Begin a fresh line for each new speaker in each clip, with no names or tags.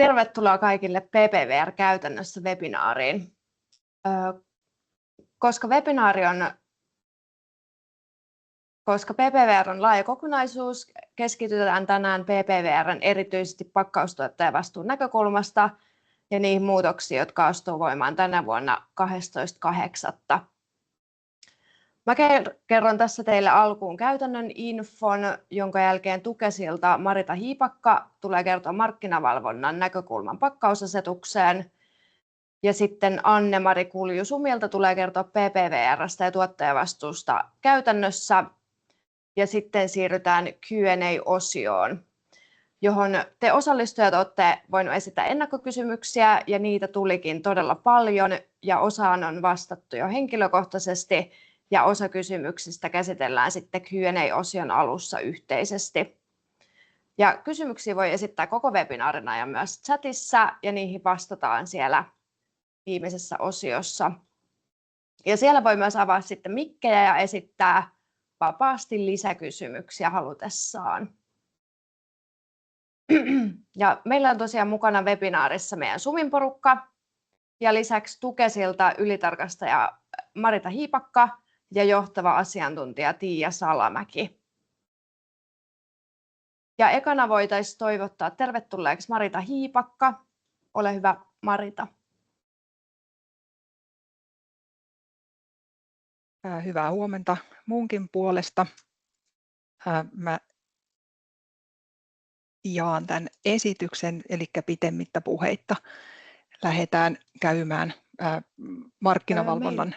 Tervetuloa kaikille PPWR-käytännössä webinaariin. Koska PPWR on laaja kokonaisuus, keskitytään tänään PPWR:n erityisesti pakkaustuottajavastuun näkökulmasta ja niihin muutoksiin, jotka astuu voimaan tänä vuonna 12.8. Mä kerron tässä teille alkuun käytännön infon, jonka jälkeen Tukesilta Marita Hiipakka tulee kertoa markkinavalvonnan näkökulman pakkausasetukseen. Ja sitten Anne-Mari Kulju-Sumilta tulee kertoa PPWR:stä ja tuottajavastuusta käytännössä. Ja sitten siirrytään Q&A-osioon, johon te osallistujat olette voineet esittää ennakkokysymyksiä ja niitä tulikin todella paljon ja osaan on vastattu jo henkilökohtaisesti. Ja osa kysymyksistä käsitellään sitten Q&A-osion alussa yhteisesti. Ja kysymyksiä voi esittää koko webinaarin ajan myös chatissa ja niihin vastataan siellä viimeisessä osiossa. Ja siellä voi myös avaa sitten mikkejä ja esittää vapaasti lisäkysymyksiä halutessaan. Ja meillä on tosiaan mukana webinaarissa meidän Sumin porukka ja lisäksi Tukesilta ylitarkastaja Marita Hiipakka ja johtava asiantuntija Tiia Salamäki. Ja ekana voitaisiin toivottaa tervetulleeksi Marita Hiipakka. Ole hyvä, Marita.
Hyvää huomenta munkin puolesta. Mä jaan tämän esityksen, eli pitemmittä puheitta lähdetään käymään markkinavalvonnan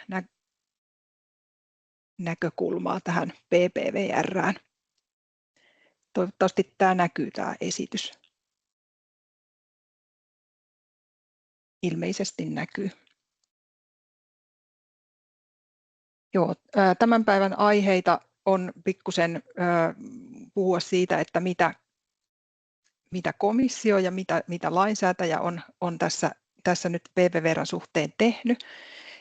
näkökulmaa tähän PPWR:ään. Toivottavasti tämä näkyy tämä esitys. Ilmeisesti näkyy. Joo, tämän päivän aiheita on pikkusen puhua siitä, että mitä komissio ja mitä lainsäätäjä on tässä nyt PPWR:n suhteen tehnyt.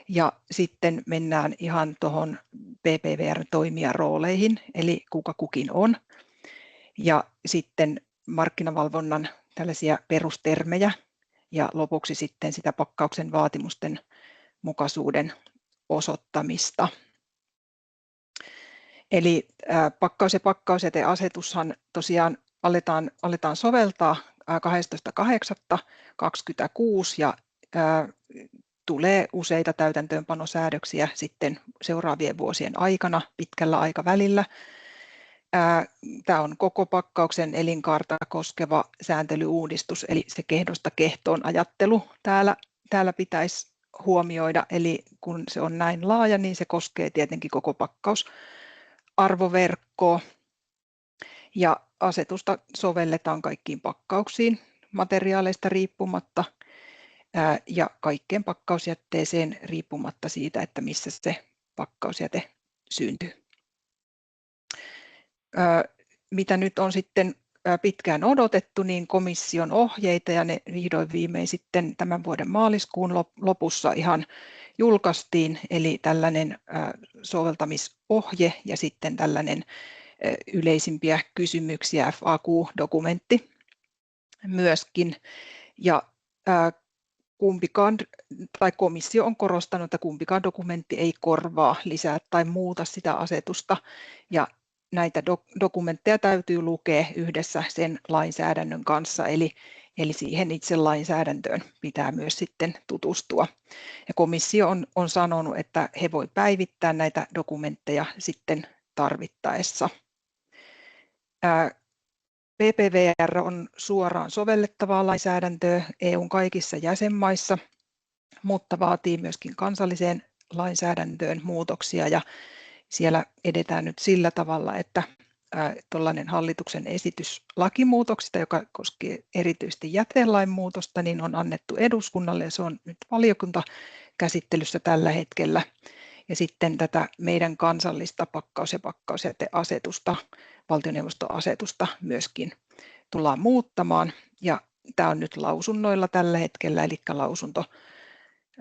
Ja sitten mennään ihan tuohon PPWR-toimijarooleihin, eli kuka kukin on. Ja sitten markkinavalvonnan tällaisia perustermejä ja lopuksi sitten sitä pakkauksen vaatimusten mukaisuuden osoittamista. Eli pakkaus- ja pakkausjäteasetushan tosiaan aletaan soveltaa 12.8.2026 ja tulee useita täytäntöönpanosäädöksiä sitten seuraavien vuosien aikana pitkällä aikavälillä. Tämä on koko pakkauksen elinkaarta koskeva sääntelyuudistus, eli se kehdosta kehtoon ajattelu täällä pitäisi huomioida, eli kun se on näin laaja, niin se koskee tietenkin koko pakkausarvoverkkoa. Ja asetusta sovelletaan kaikkiin pakkauksiin materiaaleista riippumatta ja kaikkeen pakkausjätteeseen riippumatta siitä, että missä se pakkausjäte syntyy. Mitä nyt on sitten pitkään odotettu, niin komission ohjeita ja ne vihdoin viimein sitten tämän vuoden maaliskuun lopussa ihan julkaistiin, eli tällainen soveltamisohje ja sitten tällainen yleisimpiä kysymyksiä FAQ-dokumentti myöskin. Ja komissio on korostanut, että kumpikaan dokumentti ei korvaa, lisää tai muuta sitä asetusta. Ja näitä dokumentteja täytyy lukea yhdessä sen lainsäädännön kanssa, eli siihen itse lainsäädäntöön pitää myös sitten tutustua. Ja komissio on sanonut, että he voi päivittää näitä dokumentteja sitten tarvittaessa. PPWR on suoraan sovellettavaa lainsäädäntöä EU:n kaikissa jäsenmaissa, mutta vaatii myöskin kansalliseen lainsäädäntöön muutoksia ja siellä edetään nyt sillä tavalla, että tuollainen hallituksen esitys lakimuutoksista, joka koskee erityisesti jätelain muutosta, niin on annettu eduskunnalle ja se on nyt valiokuntakäsittelyssä tällä hetkellä. Ja sitten tätä meidän kansallista pakkaus- ja pakkausjäteasetusta, valtioneuvostoasetusta myöskin tullaan muuttamaan. Ja tämä on nyt lausunnoilla tällä hetkellä, eli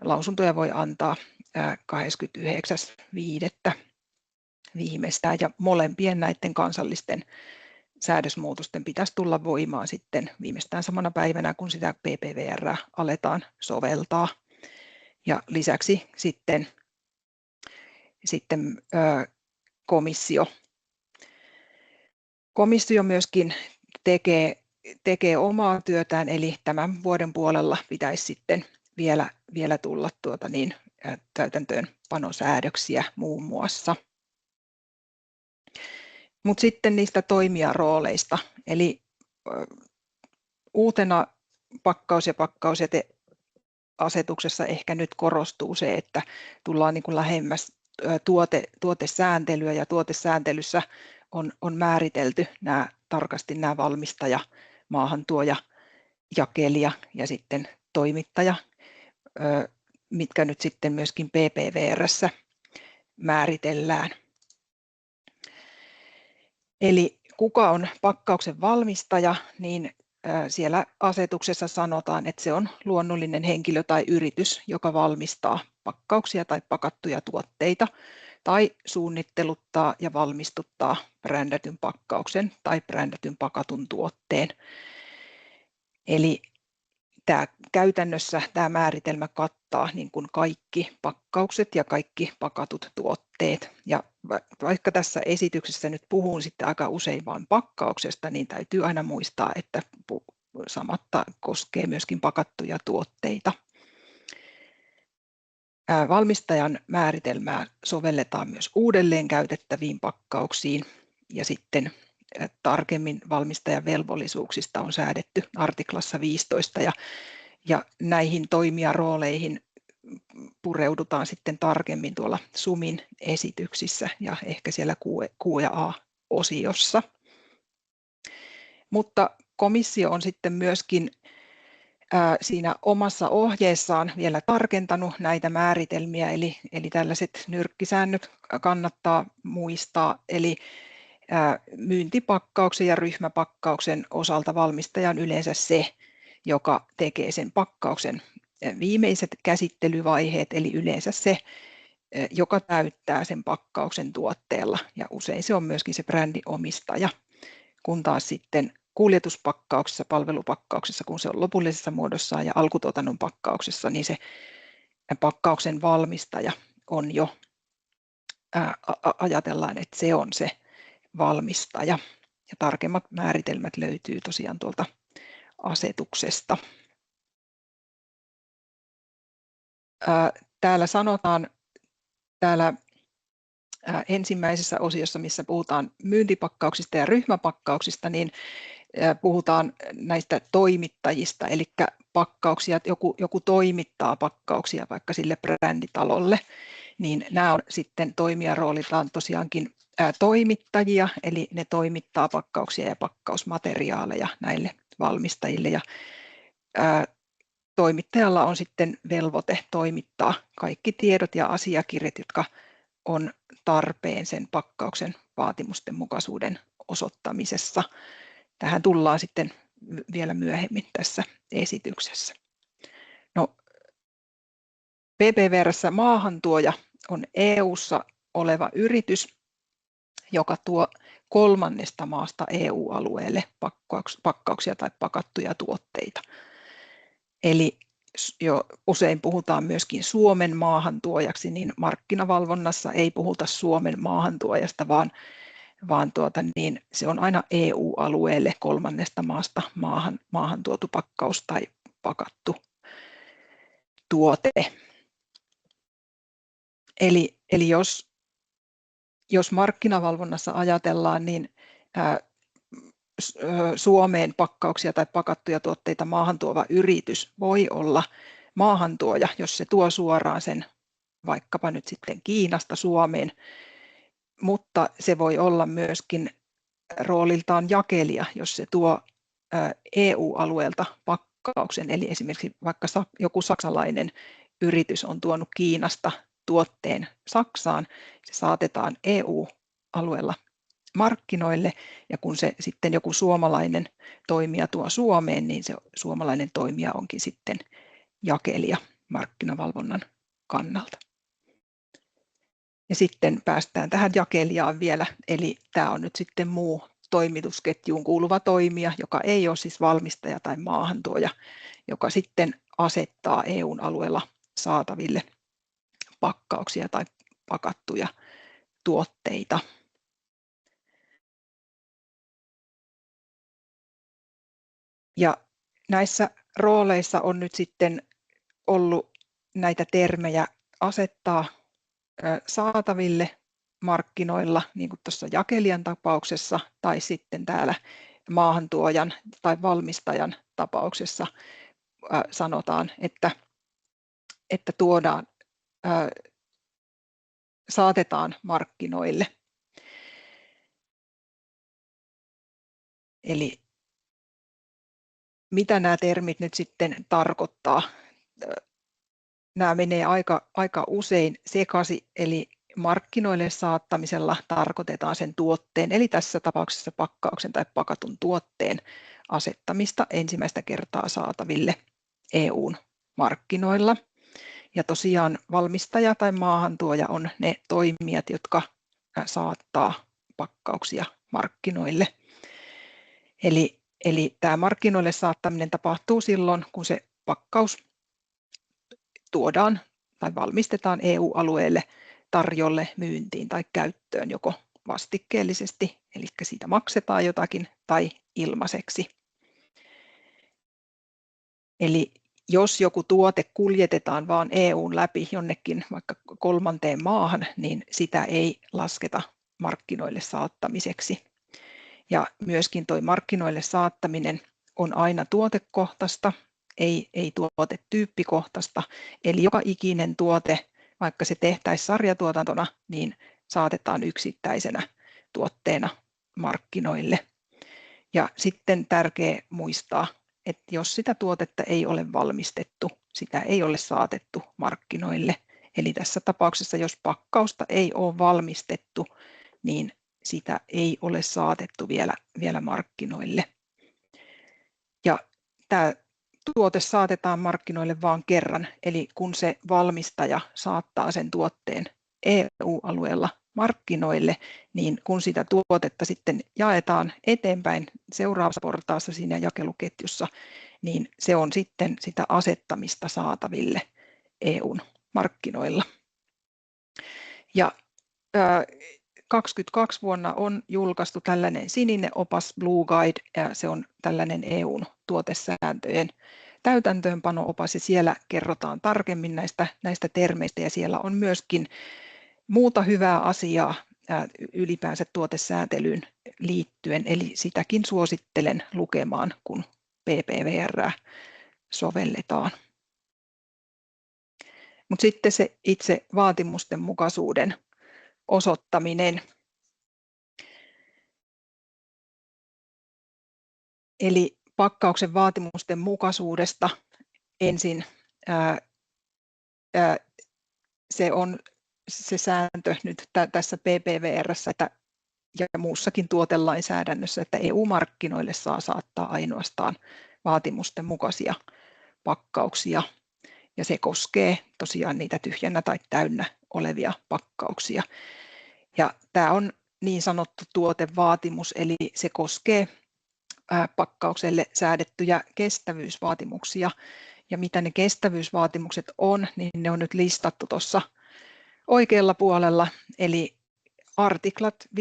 lausuntoja voi antaa 29.5. viimeistään. Ja molempien näiden kansallisten säädösmuutosten pitäisi tulla voimaan sitten viimeistään samana päivänä, kun sitä PPVR aletaan soveltaa. Ja lisäksi sitten komissio myöskin tekee omaa työtään, eli tämän vuoden puolella pitäisi sitten vielä tulla täytäntöönpanosäädöksiä muun muassa. Mutta sitten niistä toimijarooleista, eli uutena pakkaus- ja pakkausjäteasetuksessa ehkä nyt korostuu se, että tullaan niin kuin lähemmäs tuotesääntelyä, ja tuotesääntelyssä on määritelty tarkasti nämä valmistaja, maahantuoja, jakelija ja sitten toimittaja, mitkä nyt sitten myöskin PPVR:ssä määritellään. Eli kuka on pakkauksen valmistaja, niin siellä asetuksessa sanotaan, että se on luonnollinen henkilö tai yritys, joka valmistaa pakkauksia tai pakattuja tuotteita tai suunnitteluttaa ja valmistuttaa brändätyn pakkauksen tai brändätyn pakatun tuotteen. Eli käytännössä tämä määritelmä kattaa niin kuin kaikki pakkaukset ja kaikki pakatut tuotteet. Ja vaikka tässä esityksessä nyt puhun sitten aika usein vain pakkauksesta, niin täytyy aina muistaa, että samatta koskee myöskin pakattuja tuotteita. Valmistajan määritelmää sovelletaan myös uudelleen käytettäviin pakkauksiin, ja sitten tarkemmin valmistajan velvollisuuksista on säädetty artiklassa 15, ja näihin toimijarooleihin pureudutaan sitten tarkemmin tuolla SUMin esityksissä ja ehkä siellä Q ja A-osiossa. Mutta komissio on sitten myöskin siinä omassa ohjeessaan vielä tarkentanut näitä määritelmiä, eli tällaiset nyrkkisäännöt kannattaa muistaa, eli myyntipakkauksen ja ryhmäpakkauksen osalta valmistaja on yleensä se, joka tekee sen pakkauksen viimeiset käsittelyvaiheet, eli yleensä se, joka täyttää sen pakkauksen tuotteella, ja usein se on myöskin se brändiomistaja, kun taas sitten kuljetuspakkauksessa, palvelupakkauksessa, kun se on lopullisessa muodossaan, ja alkutuotannon pakkauksessa, niin se pakkauksen valmistaja on jo, ajatellaan, että se on se valmistaja, ja tarkemmat määritelmät löytyy tosiaan tuolta asetuksesta. Täällä sanotaan ensimmäisessä osiossa, missä puhutaan myyntipakkauksista ja ryhmäpakkauksista, niin puhutaan näistä toimittajista, eli pakkauksia, että joku toimittaa pakkauksia vaikka sille bränditalolle, niin nämä on sitten toimijarooliltaan tosiaankin toimittajia, eli ne toimittaa pakkauksia ja pakkausmateriaaleja näille valmistajille, ja toimittajalla on sitten velvoite toimittaa kaikki tiedot ja asiakirjat, jotka on tarpeen sen pakkauksen vaatimusten mukaisuuden osoittamisessa. Tähän tullaan sitten vielä myöhemmin tässä esityksessä. No, PPVR:ssä maahantuoja on EU:ssa oleva yritys, joka tuo kolmannesta maasta EU-alueelle pakkauksia tai pakattuja tuotteita. Eli jo usein puhutaan myöskin Suomen maahantuojaksi, niin markkinavalvonnassa ei puhuta Suomen maahantuojasta, vaan se on aina EU-alueelle kolmannesta maasta maahan tuotu pakkaus tai pakattu tuote. Eli jos markkinavalvonnassa ajatellaan, niin Suomeen pakkauksia tai pakattuja tuotteita maahantuova yritys voi olla maahantuoja, jos se tuo suoraan sen vaikkapa nyt sitten Kiinasta Suomeen, mutta se voi olla myöskin rooliltaan jakelija, jos se tuo EU-alueelta pakkauksen, eli esimerkiksi vaikka joku saksalainen yritys on tuonut Kiinasta tuotteen Saksaan, se saatetaan EU-alueella markkinoille, ja kun se sitten joku suomalainen toimija tuo Suomeen, niin se suomalainen toimija onkin sitten jakelija markkinavalvonnan kannalta. Ja sitten päästään tähän jakelijaan vielä, eli tämä on nyt sitten muu toimitusketjuun kuuluva toimija, joka ei ole siis valmistaja tai maahantuoja, joka sitten asettaa EUn alueella saataville pakkauksia tai pakattuja tuotteita. Ja näissä rooleissa on nyt sitten ollut näitä termejä asettaa saataville markkinoilla, niin kuin tuossa jakelijan tapauksessa, tai sitten täällä maahantuojan tai valmistajan tapauksessa sanotaan, että tuodaan, saatetaan markkinoille. Eli mitä nämä termit nyt sitten tarkoittaa? Nämä menee aika usein sekaisin, eli markkinoille saattamisella tarkoitetaan sen tuotteen, eli tässä tapauksessa pakkauksen tai pakatun tuotteen asettamista ensimmäistä kertaa saataville EUn markkinoilla. Ja tosiaan valmistaja tai maahantuoja on ne toimijat, jotka saattaa pakkauksia markkinoille. Eli tämä markkinoille saattaminen tapahtuu silloin, kun se pakkaus tuodaan tai valmistetaan EU-alueelle tarjolle, myyntiin tai käyttöön joko vastikkeellisesti, eli siitä maksetaan jotakin, tai ilmaiseksi. Eli jos joku tuote kuljetetaan vain EUn läpi jonnekin vaikka kolmanteen maahan, niin sitä ei lasketa markkinoille saattamiseksi. Ja myöskin tuo markkinoille saattaminen on aina tuotekohtaista, ei tuotetyyppikohtaista, eli joka ikinen tuote, vaikka se tehtäisiin sarjatuotantona, niin saatetaan yksittäisenä tuotteena markkinoille. Ja sitten tärkeää muistaa, että jos sitä tuotetta ei ole valmistettu, sitä ei ole saatettu markkinoille. Eli tässä tapauksessa, jos pakkausta ei ole valmistettu, niin sitä ei ole saatettu vielä markkinoille. Ja tämä tuote saatetaan markkinoille vain kerran, eli kun se valmistaja saattaa sen tuotteen EU-alueella markkinoille, niin kun sitä tuotetta sitten jaetaan eteenpäin seuraavassa portaassa siinä jakeluketjussa, niin se on sitten sitä asettamista saataville EUn markkinoilla. Ja 2022 vuonna on julkaistu tällainen sininen opas Blue Guide, ja se on tällainen EUn tuotesääntöjen täytäntöönpano-opas, ja siellä kerrotaan tarkemmin näistä termeistä, ja siellä on myöskin muuta hyvää asiaa ylipäänsä tuotesääntelyyn liittyen, eli sitäkin suosittelen lukemaan, kun PPVR sovelletaan. Mutta sitten se itse vaatimusten mukaisuuden osoittaminen. Eli pakkauksen vaatimusten mukaisuudesta ensin se on se sääntö nyt tässä PPVR:ssä ja muussakin tuotelainsäädännössä, että EU-markkinoille saa saattaa ainoastaan vaatimusten mukaisia pakkauksia. Ja se koskee tosiaan niitä tyhjänä tai täynnä olevia pakkauksia. Ja tämä on niin sanottu tuotevaatimus, eli se koskee pakkaukselle säädettyjä kestävyysvaatimuksia. Ja mitä ne kestävyysvaatimukset on, niin ne on nyt listattu tuossa oikealla puolella, eli artiklat 5-12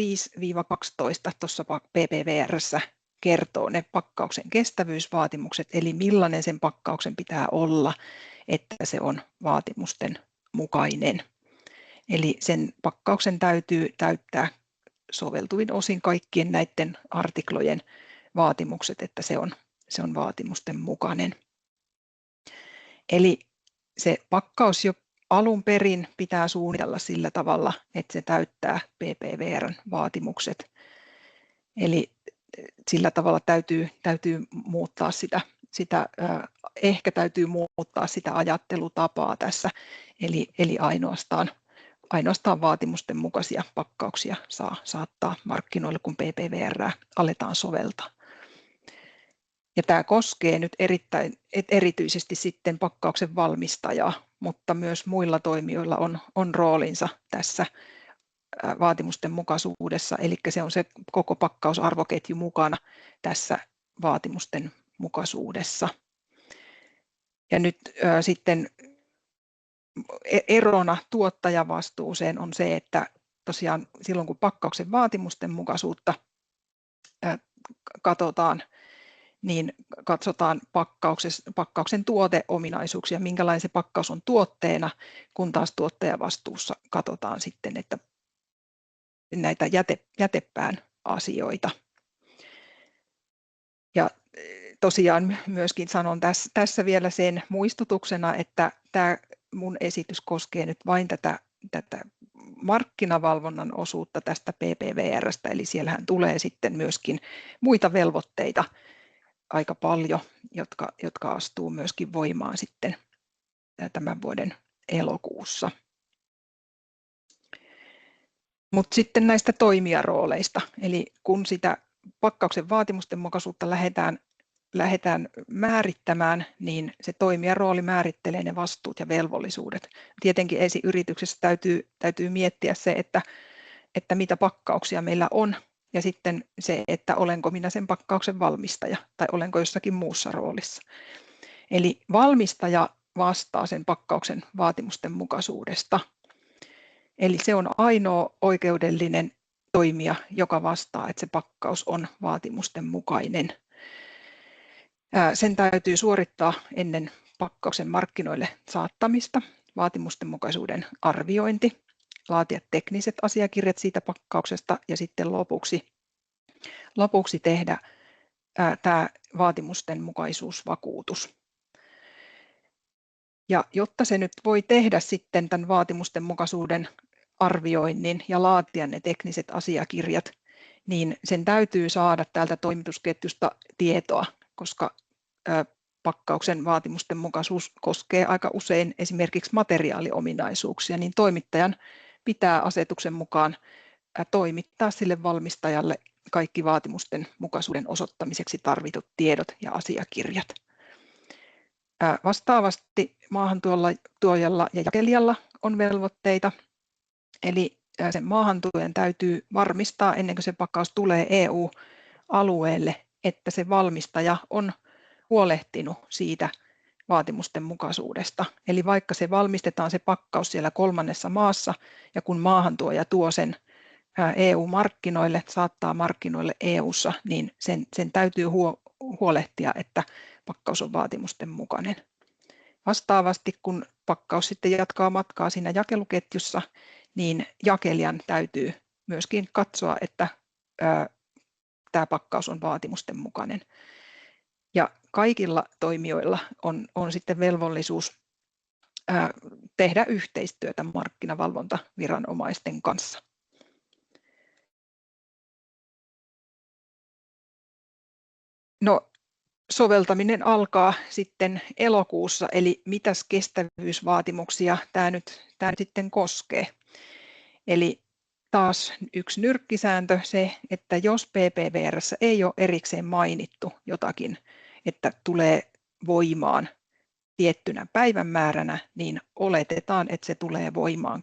tuossa PPVR:ssä kertoo ne pakkauksen kestävyysvaatimukset, eli millainen sen pakkauksen pitää olla, että se on vaatimusten mukainen. Eli sen pakkauksen täytyy täyttää soveltuvin osin kaikkien näiden artiklojen vaatimukset, että se on vaatimusten mukainen. Eli se pakkaus jo alun perin pitää suunnitella sillä tavalla, että se täyttää PPVR:n vaatimukset. Eli sillä tavalla täytyy muuttaa ehkä täytyy muuttaa sitä ajattelutapaa tässä, eli ainoastaan vaatimusten mukaisia pakkauksia saa saattaa markkinoille, kun PPVR aletaan soveltaa. Ja tämä koskee nyt erityisesti sitten pakkauksen valmistajaa, mutta myös muilla toimijoilla on roolinsa tässä vaatimusten mukaisuudessa, eli se on se koko pakkausarvoketju mukana tässä vaatimusten mukaisuudessa. Ja nyt sitten erona tuottajavastuuseen on se, että tosiaan silloin kun pakkauksen vaatimusten mukaisuutta katsotaan, niin katsotaan pakkauksen tuoteominaisuuksia, minkälainen se pakkaus on tuotteena, kun taas tuottajavastuussa katsotaan sitten, että näitä jätepään asioita. Ja tosiaan myöskin sanon tässä vielä sen muistutuksena, että tämä mun esitys koskee nyt vain tätä markkinavalvonnan osuutta tästä PPVR:stä, eli siellähän tulee sitten myöskin muita velvoitteita aika paljon, jotka astuu myöskin voimaan sitten tämän vuoden elokuussa. Mutta sitten näistä toimijarooleista, eli kun sitä pakkauksen vaatimusten mukaisuutta lähdetään määrittämään, niin se toimijarooli määrittelee ne vastuut ja velvollisuudet. Tietenkin esiyrityksessä täytyy miettiä se, että mitä pakkauksia meillä on, ja sitten se, että olenko minä sen pakkauksen valmistaja tai olenko jossakin muussa roolissa. Eli valmistaja vastaa sen pakkauksen vaatimusten mukaisuudesta. Eli se on ainoa oikeudellinen toimija, joka vastaa, että se pakkaus on vaatimusten mukainen. Sen täytyy suorittaa ennen pakkauksen markkinoille saattamista vaatimusten mukaisuuden arviointi, laatia tekniset asiakirjat siitä pakkauksesta ja sitten lopuksi tehdä tämä vaatimusten mukaisuusvakuutus. Ja jotta se nyt voi tehdä sitten tämän vaatimusten mukaisuuden arvioinnin ja laatia ne tekniset asiakirjat, niin sen täytyy saada täältä toimitusketjusta tietoa, koska pakkauksen vaatimusten mukaisuus koskee aika usein esimerkiksi materiaaliominaisuuksia, niin toimittajan pitää asetuksen mukaan toimittaa sille valmistajalle kaikki vaatimusten mukaisuuden osoittamiseksi tarvitut tiedot ja asiakirjat. Vastaavasti maahantuojalla ja jakelijalla on velvoitteita, eli sen maahantuojan täytyy varmistaa ennen kuin se pakkaus tulee EU-alueelle, että se valmistaja on huolehtinut siitä vaatimusten mukaisuudesta. Eli vaikka se valmistetaan se pakkaus siellä kolmannessa maassa ja kun maahantuoja tuo sen EU-markkinoille, saattaa markkinoille EU:ssa, niin sen täytyy huolehtia, että pakkaus on vaatimusten mukainen. Vastaavasti kun pakkaus sitten jatkaa matkaa siinä jakeluketjussa, niin jakelijan täytyy myöskin katsoa, että tämä pakkaus on vaatimusten mukainen. Ja kaikilla toimijoilla on sitten velvollisuus tehdä yhteistyötä markkinavalvontaviranomaisten kanssa. No, soveltaminen alkaa sitten elokuussa, eli mitäs kestävyysvaatimuksia tämä nyt sitten koskee. Eli taas yksi nyrkkisääntö se, että jos PPVR:ssä ei ole erikseen mainittu jotakin, että tulee voimaan tiettynä päivämääränä, niin oletetaan, että se tulee voimaan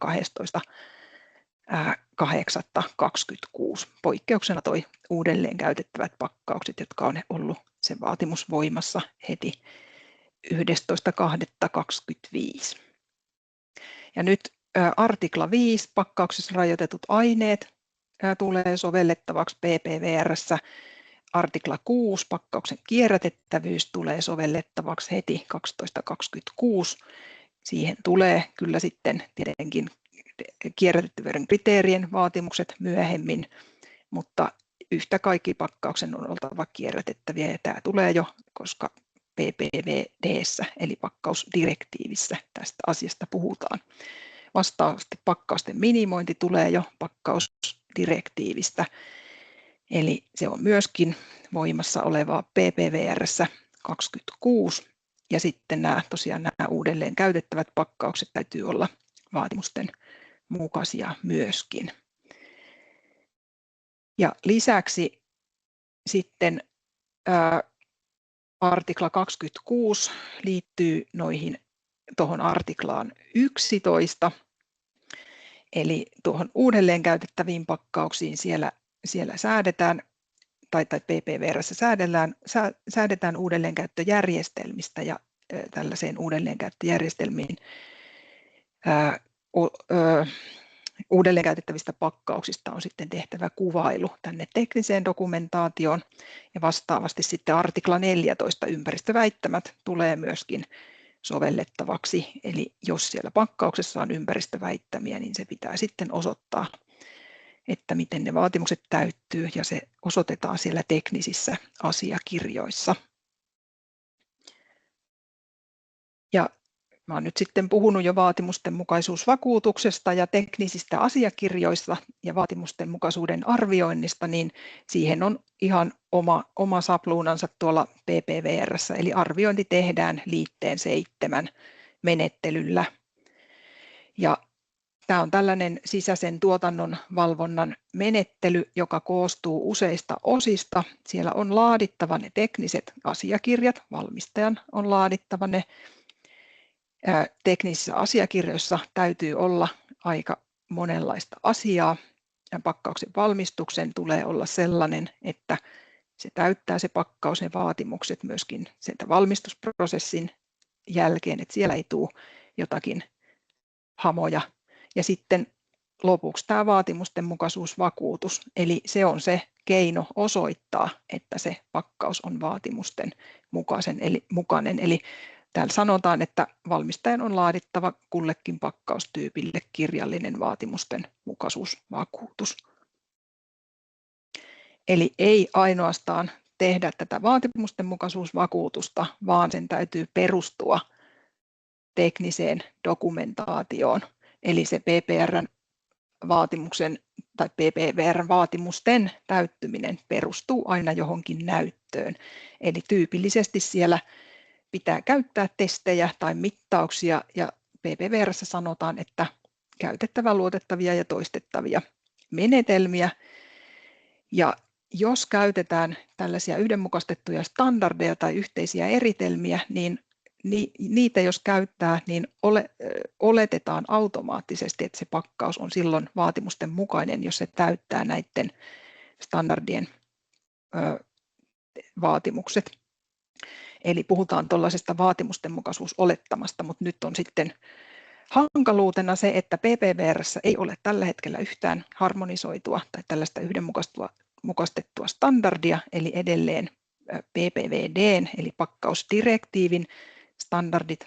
12.8.26. Poikkeuksena toi uudelleen käytettävät pakkaukset, jotka on ollut se vaatimus voimassa heti 11.2.25. Ja nyt artikla 5, pakkauksessa rajoitetut aineet, tulee sovellettavaksi PPVR:ssä. Artikla 6, pakkauksen kierrätettävyys, tulee sovellettavaksi heti 12.26. Siihen tulee kyllä sitten tietenkin kierrätettävyyden kriteerien vaatimukset myöhemmin, mutta yhtä kaikki pakkauksen on oltava kierrätettäviä, ja tämä tulee jo, koska PPVD:ssä eli pakkausdirektiivissä tästä asiasta puhutaan. Vastaavasti pakkausten minimointi tulee jo pakkausdirektiivistä, eli se on myöskin voimassa olevaa PPVR:ssä 26, ja sitten tosiaan nämä uudelleen käytettävät pakkaukset täytyy olla vaatimusten mukaisia myöskin. Ja lisäksi sitten artikla 26 liittyy tuohon artiklaan 11, Eli tuohon uudelleen käytettäviin pakkauksiin siellä säädetään, tai PPVR:ssä säädetään uudelleenkäyttöjärjestelmistä, ja tällaiseen uudelleenkäyttöjärjestelmiin uudelleenkäytettävistä pakkauksista on sitten tehtävä kuvailu tänne tekniseen dokumentaatioon, ja vastaavasti sitten artikla 14 ympäristöväittämät tulee myöskin sovellettavaksi, eli jos siellä pakkauksessa on ympäristöväittämiä, niin se pitää sitten osoittaa, että miten ne vaatimukset täyttyy, ja se osoitetaan siellä teknisissä asiakirjoissa. Ja mä olen nyt sitten puhunut jo vaatimustenmukaisuusvakuutuksesta ja teknisistä asiakirjoista ja vaatimustenmukaisuuden arvioinnista, niin siihen on ihan oma sapluunansa tuolla PPVR:ssä, eli arviointi tehdään liitteen 7 menettelyllä. Ja tämä on tällainen sisäisen tuotannon valvonnan menettely, joka koostuu useista osista. Siellä on laadittava ne tekniset asiakirjat, valmistajan on laadittava ne. Teknisissä asiakirjoissa täytyy olla aika monenlaista asiaa, ja pakkauksen valmistuksen tulee olla sellainen, että se täyttää se pakkaus ne vaatimukset myöskin sieltä valmistusprosessin jälkeen, että siellä ei tule jotakin hamoja. Ja sitten lopuksi tämä vaatimustenmukaisuusvakuutus, eli se on se keino osoittaa, että se pakkaus on vaatimusten mukainen. Eli täällä sanotaan, että valmistajan on laadittava kullekin pakkaustyypille kirjallinen vaatimustenmukaisuusvakuutus. Eli ei ainoastaan tehdä tätä vaatimustenmukaisuusvakuutusta, vaan sen täytyy perustua tekniseen dokumentaatioon. Eli se PPVR:n vaatimusten täyttyminen perustuu aina johonkin näyttöön. Eli tyypillisesti siellä pitää käyttää testejä tai mittauksia, ja PPVR:ssä sanotaan, että käytettävä luotettavia ja toistettavia menetelmiä. Ja jos käytetään tällaisia yhdenmukaistettuja standardeja tai yhteisiä eritelmiä, niin niitä jos käyttää, niin oletetaan automaattisesti, että se pakkaus on silloin vaatimusten mukainen, jos se täyttää näiden standardien vaatimukset. Eli puhutaan tuollaisesta vaatimustenmukaisuusolettamasta, mutta nyt on sitten hankaluutena se, että PPVR:ssä ei ole tällä hetkellä yhtään harmonisoitua tai tällaista yhdenmukaistettua standardia, eli edelleen PPVD:n eli pakkausdirektiivin standardit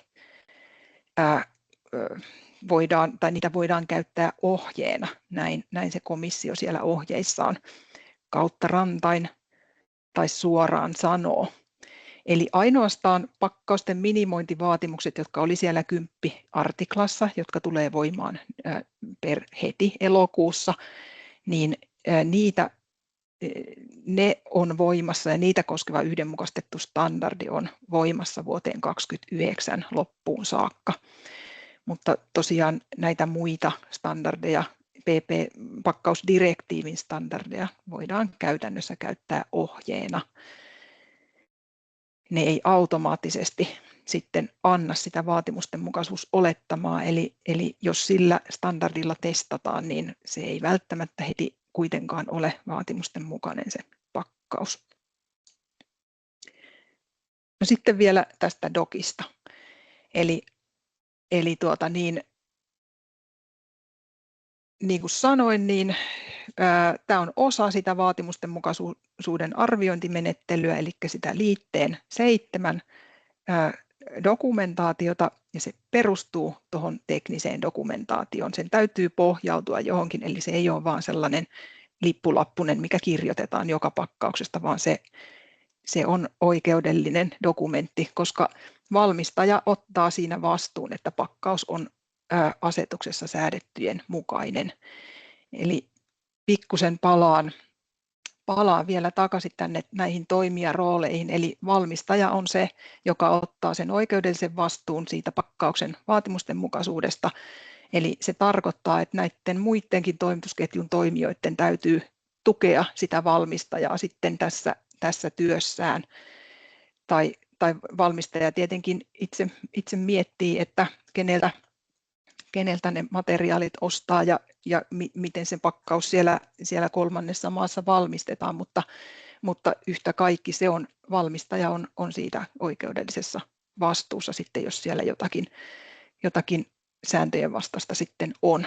niitä voidaan käyttää ohjeena, näin se komissio siellä ohjeissaan kautta rantain tai suoraan sanoo. Eli ainoastaan pakkausten minimointivaatimukset, jotka oli siellä 10-artiklassa, jotka tulee voimaan heti elokuussa, niin ne on voimassa, ja niitä koskeva yhdenmukaistettu standardi on voimassa vuoteen 2029 loppuun saakka. Mutta tosiaan näitä muita standardeja, pakkausdirektiivin standardeja, voidaan käytännössä käyttää ohjeena. Ne ei automaattisesti sitten anna sitä vaatimustenmukaisuusolettamaa, eli jos sillä standardilla testataan, niin se ei välttämättä heti kuitenkaan ole vaatimusten mukainen se pakkaus. No sitten vielä tästä dokista. Eli niin kuin sanoin, niin tämä on osa sitä vaatimustenmukaisuuden arviointimenettelyä, eli sitä liitteen 7 dokumentaatiota, ja se perustuu tuohon tekniseen dokumentaatioon. Sen täytyy pohjautua johonkin, eli se ei ole vain sellainen lippulappunen, mikä kirjoitetaan joka pakkauksesta, vaan se on oikeudellinen dokumentti, koska valmistaja ottaa siinä vastuun, että pakkaus on asetuksessa säädettyjen mukainen. Eli pikkusen palaan vielä takaisin tänne näihin toimijarooleihin, eli valmistaja on se, joka ottaa sen oikeudellisen vastuun siitä pakkauksen vaatimusten mukaisuudesta. Eli se tarkoittaa, että näiden muidenkin toimitusketjun toimijoiden täytyy tukea sitä valmistajaa sitten tässä työssään. Tai valmistaja tietenkin itse miettii, että keneltä ne materiaalit ostaa ja miten se pakkaus siellä kolmannessa maassa valmistetaan, mutta yhtä kaikki se on, valmistaja on siitä oikeudellisessa vastuussa sitten, jos siellä jotakin sääntöjen vastaista sitten on.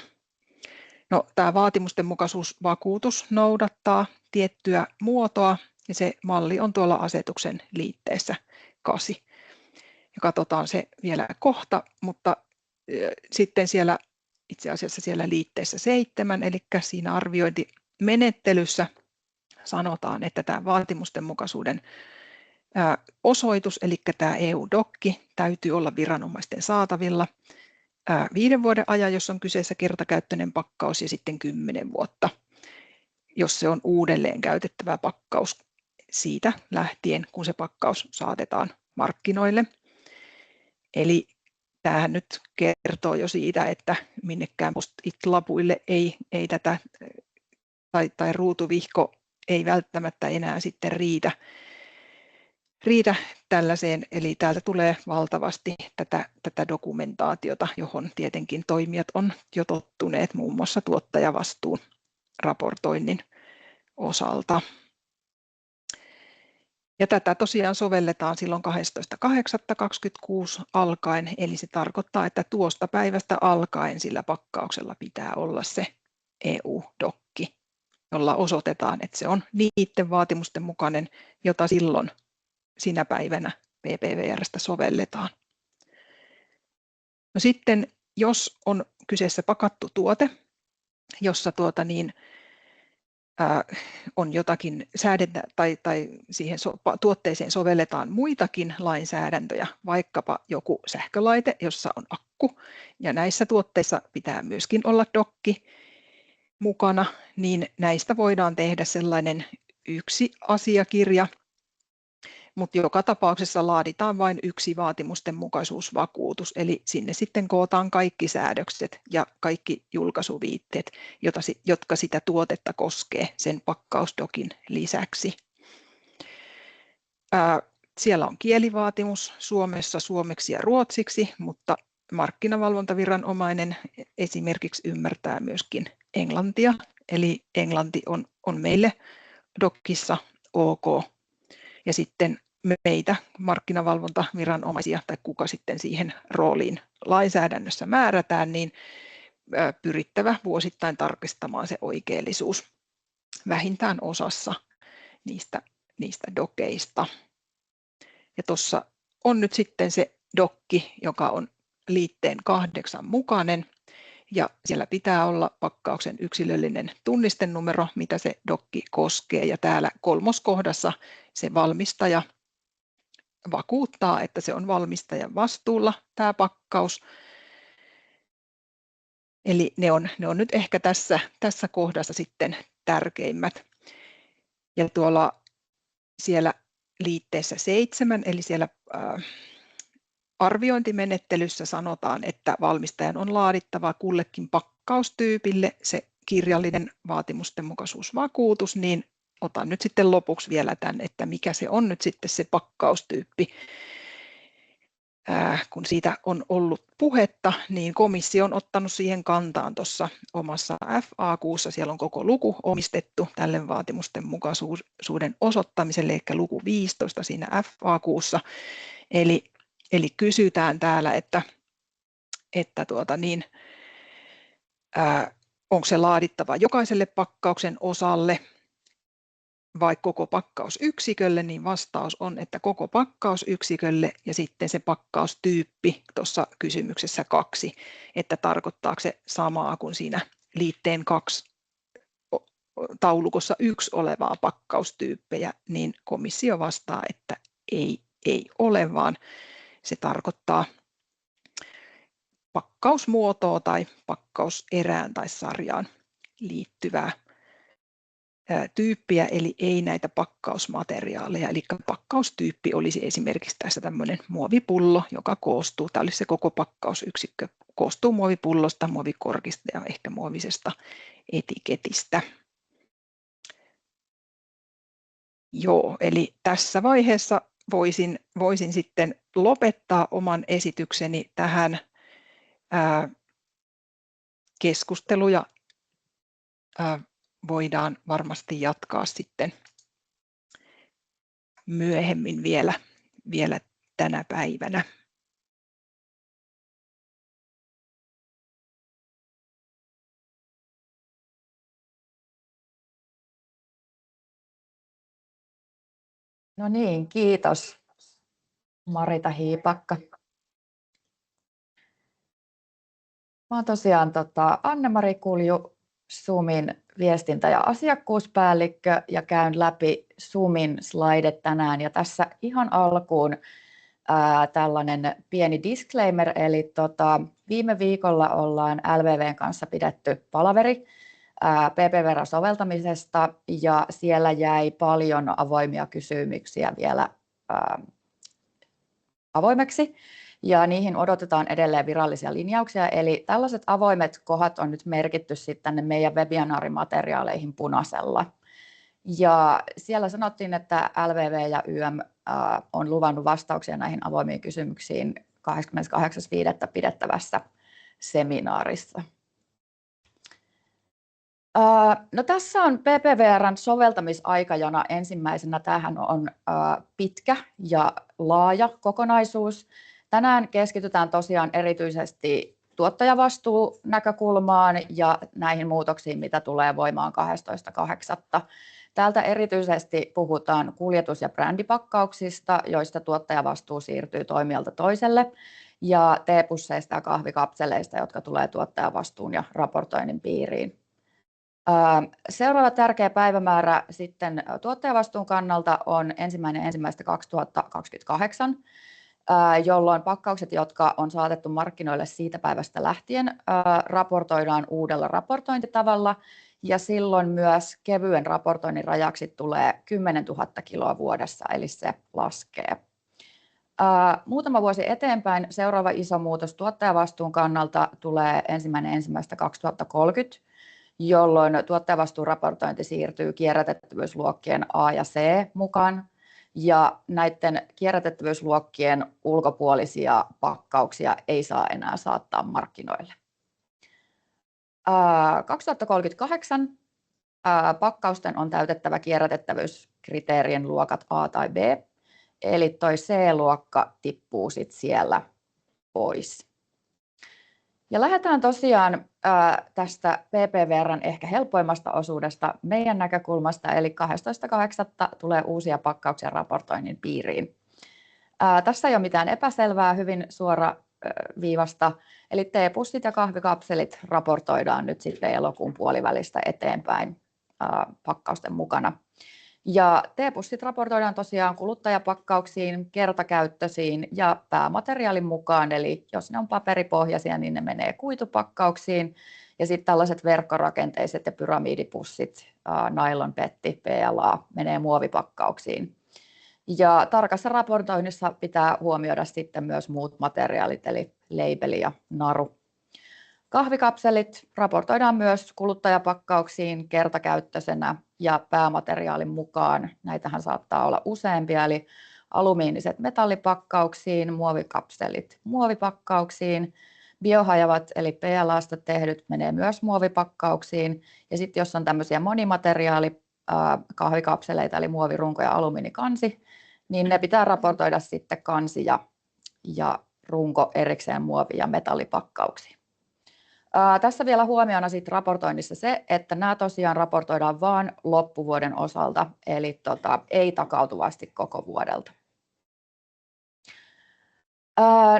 No, tämä vaatimustenmukaisuusvakuutus noudattaa tiettyä muotoa, ja se malli on tuolla asetuksen liitteessä 8. Ja katsotaan se vielä kohta, mutta sitten itse asiassa siellä liitteessä 7, eli siinä arviointimenettelyssä sanotaan, että tämä vaatimustenmukaisuuden osoitus, eli tämä EU-dokki, täytyy olla viranomaisten saatavilla 5 vuoden ajan, jos on kyseessä kertakäyttöinen pakkaus, ja sitten 10 vuotta, jos se on uudelleen käytettävä pakkaus siitä lähtien, kun se pakkaus saatetaan markkinoille. Eli tämähän nyt kertoo jo siitä, että minnekään post-it-lapuille ei tätä, tai ruutuvihko ei välttämättä enää sitten riitä tällaiseen, eli täältä tulee valtavasti tätä dokumentaatiota, johon tietenkin toimijat on jo tottuneet muun muassa tuottajavastuun raportoinnin osalta. Ja tätä tosiaan sovelletaan silloin 12.8.26 alkaen, eli se tarkoittaa, että tuosta päivästä alkaen sillä pakkauksella pitää olla se EU-dokki, jolla osoitetaan, että se on niiden vaatimusten mukainen, jota silloin sinä päivänä PPVR:stä sovelletaan. No sitten, jos on kyseessä pakattu tuote, jossa on jotakin säädettä tai siihen tuotteeseen sovelletaan muitakin lainsäädäntöjä, vaikkapa joku sähkölaite, jossa on akku, ja näissä tuotteissa pitää myöskin olla dokki mukana, niin näistä voidaan tehdä sellainen yksi asiakirja, mutta joka tapauksessa laaditaan vain yksi vaatimustenmukaisuusvakuutus, eli sinne sitten kootaan kaikki säädökset ja kaikki julkaisuviitteet, jotka sitä tuotetta koskee sen pakkausdokin lisäksi. Siellä on kielivaatimus Suomessa suomeksi ja ruotsiksi, mutta markkinavalvontaviranomainen esimerkiksi ymmärtää myöskin englantia, eli englanti on meille dokissa ok. Ja sitten meitä markkinavalvontaviranomaisia tai kuka sitten siihen rooliin lainsäädännössä määrätään, niin pyrittävä vuosittain tarkistamaan se oikeellisuus vähintään osassa niistä dokeista. Ja tuossa on nyt sitten se dokki, joka on liitteen 8 mukainen, ja siellä pitää olla pakkauksen yksilöllinen tunnistenumero, mitä se dokki koskee, ja täällä 3. kohdassa se valmistaja vakuuttaa, että se on valmistajan vastuulla tämä pakkaus. Eli ne on nyt ehkä tässä kohdassa sitten tärkeimmät. Ja siellä liitteessä 7, eli siellä arviointimenettelyssä sanotaan, että valmistajan on laadittava kullekin pakkaustyypille se kirjallinen vaatimustenmukaisuusvakuutus, niin otan nyt sitten lopuksi vielä tämän, että mikä se on nyt sitten se pakkaustyyppi. Kun siitä on ollut puhetta, niin komissio on ottanut siihen kantaan tuossa omassa FAQ:ssa. Siellä on koko luku omistettu tälle vaatimustenmukaisuuden osoittamiselle, eli luku 15 siinä FAQ:ssa. Eli kysytään täällä, että onko se laadittava jokaiselle pakkauksen osalle vai koko pakkausyksikölle, niin vastaus on, että koko pakkausyksikölle ja sitten se pakkaustyyppi tuossa kysymyksessä 2, että tarkoittaako se samaa kuin siinä liitteen 2 taulukossa 1 olevaa pakkaustyyppejä, niin komissio vastaa, että ei ole, vaan se tarkoittaa pakkausmuotoa tai pakkauserään tai sarjaan liittyvää tyyppiä, eli ei näitä pakkausmateriaaleja. Eli pakkaustyyppi olisi esimerkiksi tässä tämmöinen muovipullo, joka koostuu, tämä olisi se koko pakkausyksikkö, koostuu muovipullosta, muovikorkista ja ehkä muovisesta etiketistä. Joo, eli tässä vaiheessa voisin sitten lopettaa oman esitykseni tähän. Keskusteluja voidaan varmasti jatkaa sitten myöhemmin vielä tänä päivänä.
No niin, kiitos Marita Hiipakka. Mä oon tosiaan Anne-Mari Kulju, Zoomin viestintä- ja asiakkuuspäällikkö ja käyn läpi Zoomin slaidet tänään. Ja tässä ihan alkuun tällainen pieni disclaimer, eli viime viikolla ollaan LVVn kanssa pidetty palaveri PPVR-soveltamisesta ja siellä jäi paljon avoimia kysymyksiä vielä avoimeksi ja niihin odotetaan edelleen virallisia linjauksia. Eli tällaiset avoimet kohdat on nyt merkitty sitten tänne meidän webinaarimateriaaleihin punaisella. Ja siellä sanottiin, että LVV ja YM on luvannut vastauksia näihin avoimiin kysymyksiin 28.5. pidettävässä seminaarissa. No tässä on PPVR:n soveltamisaikajana ensimmäisenä. Tämähän on pitkä ja laaja kokonaisuus. Tänään keskitytään tosiaan erityisesti tuottajavastuunäkökulmaan ja näihin muutoksiin, mitä tulee voimaan 12.8. Täältä erityisesti puhutaan kuljetus- ja brändipakkauksista, joista tuottajavastuu siirtyy toimijalta toiselle, ja teepusseista ja kahvikapseleista, jotka tulee tuottajavastuun ja raportoinnin piiriin. Seuraava tärkeä päivämäärä sitten tuottajavastuun kannalta on 1.1.2028, jolloin pakkaukset, jotka on saatettu markkinoille siitä päivästä lähtien, raportoidaan uudella raportointitavalla, ja silloin myös kevyen raportoinnin rajaksi tulee 10 000 kiloa vuodessa, eli se laskee. Muutama vuosi eteenpäin seuraava iso muutos tuottajavastuun kannalta tulee 1.1.2030, jolloin tuottajavastuuraportointi siirtyy kierrätettävyysluokkien A ja C mukaan, ja näiden kierrätettävyysluokkien ulkopuolisia pakkauksia ei saa enää saattaa markkinoille. 2038 pakkausten on täytettävä kierrätettävyyskriteerien luokat A tai B, eli toi C-luokka tippuu sitten siellä pois. Ja lähdetään tosiaan tästä PPVR:n ehkä helpoimmasta osuudesta meidän näkökulmasta, eli 12.8. tulee uusia pakkauksia raportoinnin piiriin. Tässä ei ole mitään epäselvää, hyvin suoraviivasta, eli teepussit ja kahvikapselit raportoidaan nyt sitten elokuun puolivälistä eteenpäin pakkausten mukana. Ja teepussit raportoidaan tosiaan kuluttajapakkauksiin, kertakäyttöisiin ja päämateriaalin mukaan, eli jos ne on paperipohjaisia, niin ne menee kuitupakkauksiin, ja sitten tällaiset verkkorakenteiset ja pyramidipussit, nailon, petti, PLA, menee muovipakkauksiin. Ja tarkassa raportoinnissa pitää huomioida sitten myös muut materiaalit, eli leibeli ja naru. Kahvikapselit raportoidaan myös kuluttajapakkauksiin kertakäyttöisenä ja päämateriaalin mukaan. Näitähän saattaa olla useampia, eli alumiiniset metallipakkauksiin, muovikapselit muovipakkauksiin, biohajavat eli PLAsta tehdyt menee myös muovipakkauksiin, ja sitten jos on tämmöisiä monimateriaalikahvikapseleita eli muovirunko ja alumiinikansi, niin ne pitää raportoida sitten kansi ja runko erikseen muovi- ja metallipakkauksiin. Tässä vielä huomiona sit raportoinnissa se, että nämä tosiaan raportoidaan vain loppuvuoden osalta, eli ei takautuvasti koko vuodelta.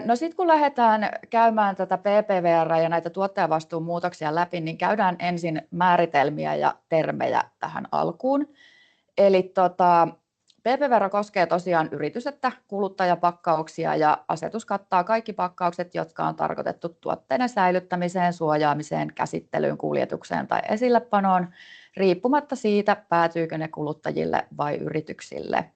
No sitten kun lähdetään käymään tätä PPVR ja näitä tuottajavastuun muutoksia läpi, niin käydään ensin määritelmiä ja termejä tähän alkuun. Eli PPVR koskee tosiaan yritys- että kuluttajapakkauksia, ja asetus kattaa kaikki pakkaukset, jotka on tarkoitettu tuotteiden säilyttämiseen, suojaamiseen, käsittelyyn, kuljetukseen tai esillepanoon, riippumatta siitä, päätyykö ne kuluttajille vai yrityksille.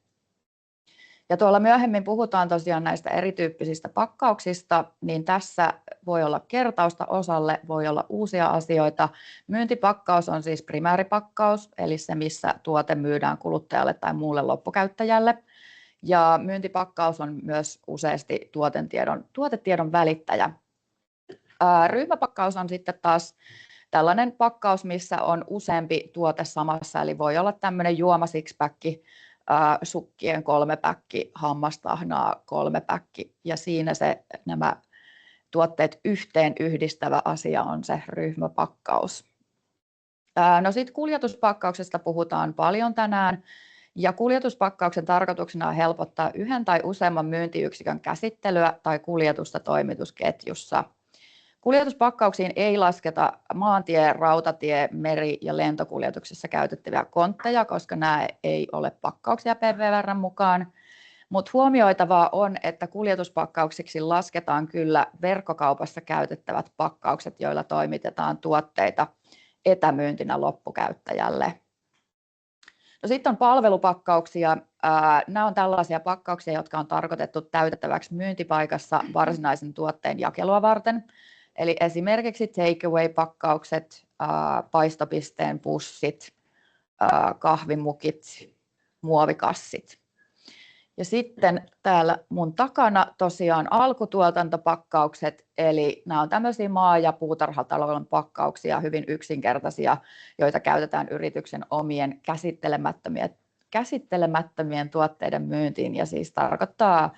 Ja tuolla myöhemmin puhutaan tosiaan näistä erityyppisistä pakkauksista, niin tässä voi olla kertausta osalle, voi olla uusia asioita. Myyntipakkaus on siis primääripakkaus, eli se, missä tuote myydään kuluttajalle tai muulle loppukäyttäjälle. Ja myyntipakkaus on myös useasti tuotetiedon välittäjä. Ryhmäpakkaus on sitten taas tällainen pakkaus, missä on useampi tuote samassa, eli voi olla tämmöinen juoma sixpacki, sukkien 3-päkki, hammastahnaa 3-päkki, ja siinä nämä tuotteet yhteen yhdistävä asia on se ryhmäpakkaus. No sitten kuljetuspakkauksesta puhutaan paljon tänään, ja kuljetuspakkauksen tarkoituksena on helpottaa yhden tai useamman myyntiyksikön käsittelyä tai kuljetusta toimitusketjussa. Kuljetuspakkauksiin ei lasketa maantie-, rautatie-, meri- ja lentokuljetuksessa käytettäviä kontteja, koska nämä ei ole pakkauksia PPVR:n mukaan. Mutta huomioitavaa on, että kuljetuspakkauksiksi lasketaan kyllä verkkokaupassa käytettävät pakkaukset, joilla toimitetaan tuotteita etämyyntinä loppukäyttäjälle. No sitten on palvelupakkauksia. Nämä on tällaisia pakkauksia, jotka on tarkoitettu täytettäväksi myyntipaikassa varsinaisen tuotteen jakelua varten. Eli esimerkiksi takeaway-pakkaukset, paistopisteen pussit, kahvimukit, muovikassit. Ja sitten täällä mun takana tosiaan alkutuotantopakkaukset, eli nämä on tämmöisiä maa- ja puutarhatalouden pakkauksia, hyvin yksinkertaisia, joita käytetään yrityksen omien käsittelemättömien tuotteiden myyntiin, ja siis tarkoittaa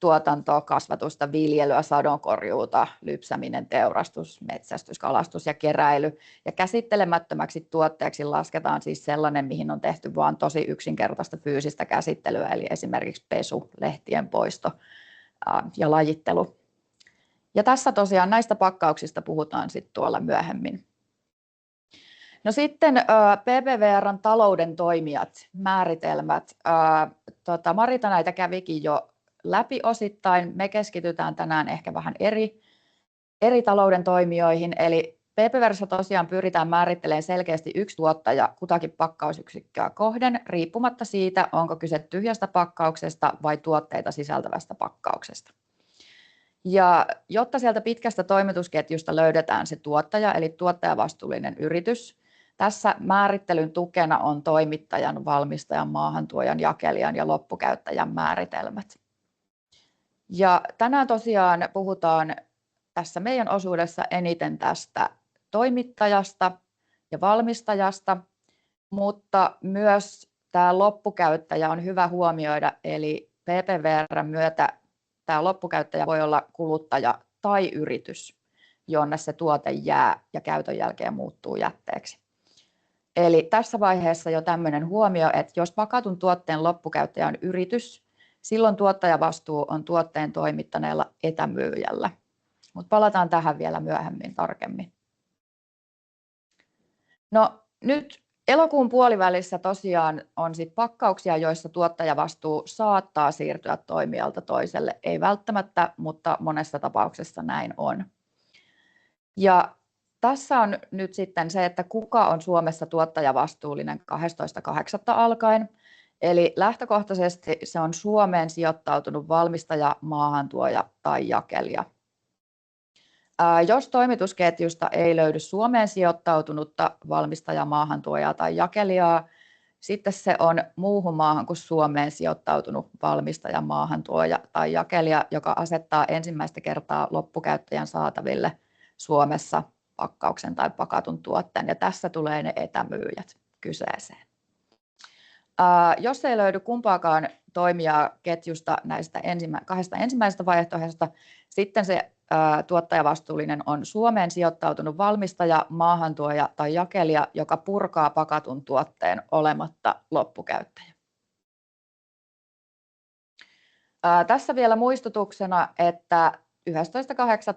tuotantoa, kasvatusta, viljelyä, sadonkorjuuta, lypsäminen, teurastus, metsästys, kalastus ja keräily. Ja käsittelemättömäksi tuotteeksi lasketaan siis sellainen, mihin on tehty vain tosi yksinkertaista fyysistä käsittelyä, eli esimerkiksi pesu, lehtien poisto ja lajittelu. Ja tässä tosiaan näistä pakkauksista puhutaan sitten tuolla myöhemmin. No sitten PPVR:n talouden toimijat, määritelmät. Marita näitä kävikin jo läpi osittain. Me keskitytään tänään ehkä vähän eri talouden toimijoihin. Eli PPVR:ssä tosiaan pyritään määrittelemään selkeästi yksi tuottaja kutakin pakkausyksikköä kohden, riippumatta siitä, onko kyse tyhjästä pakkauksesta vai tuotteita sisältävästä pakkauksesta. Ja jotta sieltä pitkästä toimitusketjusta löydetään se tuottaja, eli tuottajavastuullinen yritys, tässä määrittelyn tukena on toimittajan, valmistajan, maahantuojan, jakelijan ja loppukäyttäjän määritelmät. Ja tänään tosiaan puhutaan tässä meidän osuudessa eniten tästä toimittajasta ja valmistajasta, mutta myös tämä loppukäyttäjä on hyvä huomioida, eli PPVR:n myötä tämä loppukäyttäjä voi olla kuluttaja tai yritys, jonne se tuote jää ja käytön jälkeen muuttuu jätteeksi. Eli tässä vaiheessa jo tämmöinen huomio, että jos pakatun tuotteen loppukäyttäjä on yritys, silloin tuottajavastuu on tuotteen toimittaneella etämyyjällä. Mutta palataan tähän vielä myöhemmin tarkemmin. No nyt elokuun puolivälissä tosiaan on sit pakkauksia, joissa tuottajavastuu saattaa siirtyä toimijalta toiselle. Ei välttämättä, mutta monessa tapauksessa näin on. Ja tässä on nyt sitten se, että kuka on Suomessa tuottajavastuullinen 12.8. alkaen. Eli lähtökohtaisesti se on Suomeen sijoittautunut valmistaja, maahantuoja tai jakelija. Jos toimitusketjusta ei löydy Suomeen sijoittautunutta valmistajaa, maahantuojaa tai jakelijaa, sitten se on muuhun maahan kuin Suomeen sijoittautunut valmistaja, maahantuoja tai jakelija, joka asettaa ensimmäistä kertaa loppukäyttäjän saataville Suomessa pakkauksen tai pakatun tuotteen, ja tässä tulee ne etämyyjät kyseeseen. Jos ei löydy kumpaakaan toimijaa ketjusta näistä kahdesta ensimmäisestä vaihtoehdosta, sitten se tuottajavastuullinen on Suomeen sijoittautunut valmistaja, maahantuoja tai jakelija, joka purkaa pakatun tuotteen olematta loppukäyttäjä. Tässä vielä muistutuksena, että 11.8.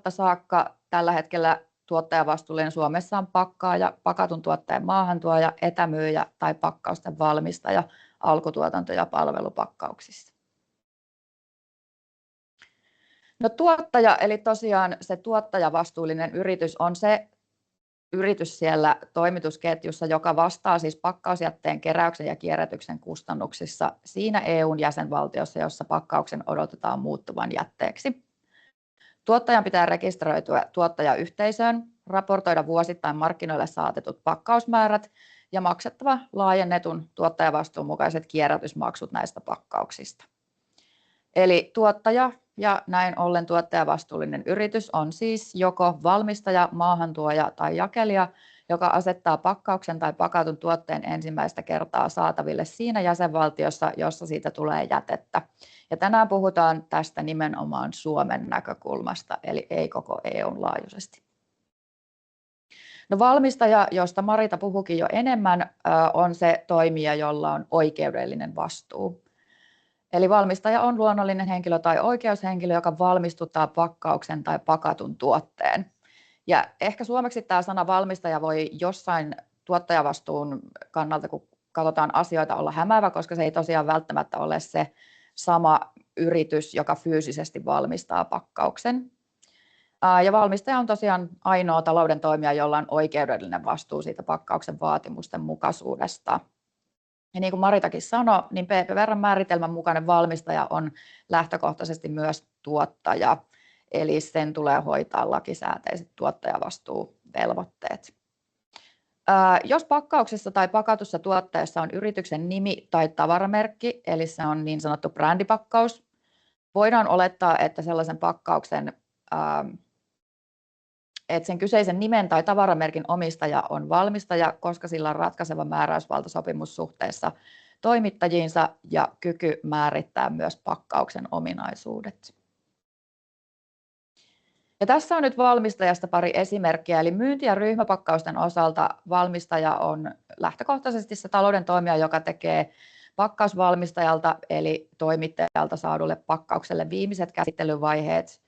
saakka tällä hetkellä tuottajavastuullinen Suomessa on pakkaaja, pakatun tuotteen maahantuoja, etämyyjä tai pakkausten valmistaja alkutuotanto- ja palvelupakkauksissa. No tuottaja, eli tosiaan se tuottajavastuullinen yritys on se yritys siellä toimitusketjussa, joka vastaa siis pakkausjätteen keräyksen ja kierrätyksen kustannuksissa siinä EU:n jäsenvaltiossa, jossa pakkauksen odotetaan muuttuvan jätteeksi. Tuottajan pitää rekisteröityä tuottajayhteisöön, raportoida vuosittain markkinoille saatetut pakkausmäärät ja maksettava laajennetun tuottajavastuun mukaiset kierrätysmaksut näistä pakkauksista. Eli tuottaja ja näin ollen tuottajavastuullinen yritys on siis joko valmistaja, maahantuoja tai jakelija, joka asettaa pakkauksen tai pakatun tuotteen ensimmäistä kertaa saataville siinä jäsenvaltiossa, jossa siitä tulee jätettä. Ja tänään puhutaan tästä nimenomaan Suomen näkökulmasta, eli ei koko EU:n laajuisesti. No valmistaja, josta Marita puhuikin jo enemmän, on se toimija, jolla on oikeudellinen vastuu. Eli valmistaja on luonnollinen henkilö tai oikeushenkilö, joka valmistuttaa pakkauksen tai pakatun tuotteen. Ja ehkä suomeksi tämä sana valmistaja voi jossain tuottajavastuun kannalta, kun katsotaan asioita, olla hämäävä, koska se ei tosiaan välttämättä ole se sama yritys, joka fyysisesti valmistaa pakkauksen. Ja valmistaja on tosiaan ainoa talouden toimija, jolla on oikeudellinen vastuu siitä pakkauksen vaatimusten mukaisuudesta. Ja niin kuin Maritakin sanoi, niin PPVR:n määritelmän mukainen valmistaja on lähtökohtaisesti myös tuottaja, eli sen tulee hoitaa lakisääteiset tuottajavastuuvelvoitteet. Jos pakkauksessa tai pakatussa tuotteessa on yrityksen nimi tai tavaramerkki, eli se on niin sanottu brändipakkaus, voidaan olettaa, että sellaisen pakkauksen että sen kyseisen nimen tai tavaramerkin omistaja on valmistaja, koska sillä on ratkaiseva määräysvalta sopimussuhteessa toimittajiinsa ja kyky määrittää myös pakkauksen ominaisuudet. Ja tässä on nyt valmistajasta pari esimerkkiä, eli myynti- ja ryhmäpakkausten osalta valmistaja on lähtökohtaisesti se talouden toimija, joka tekee pakkausvalmistajalta eli toimittajalta saadulle pakkaukselle viimeiset käsittelyvaiheet,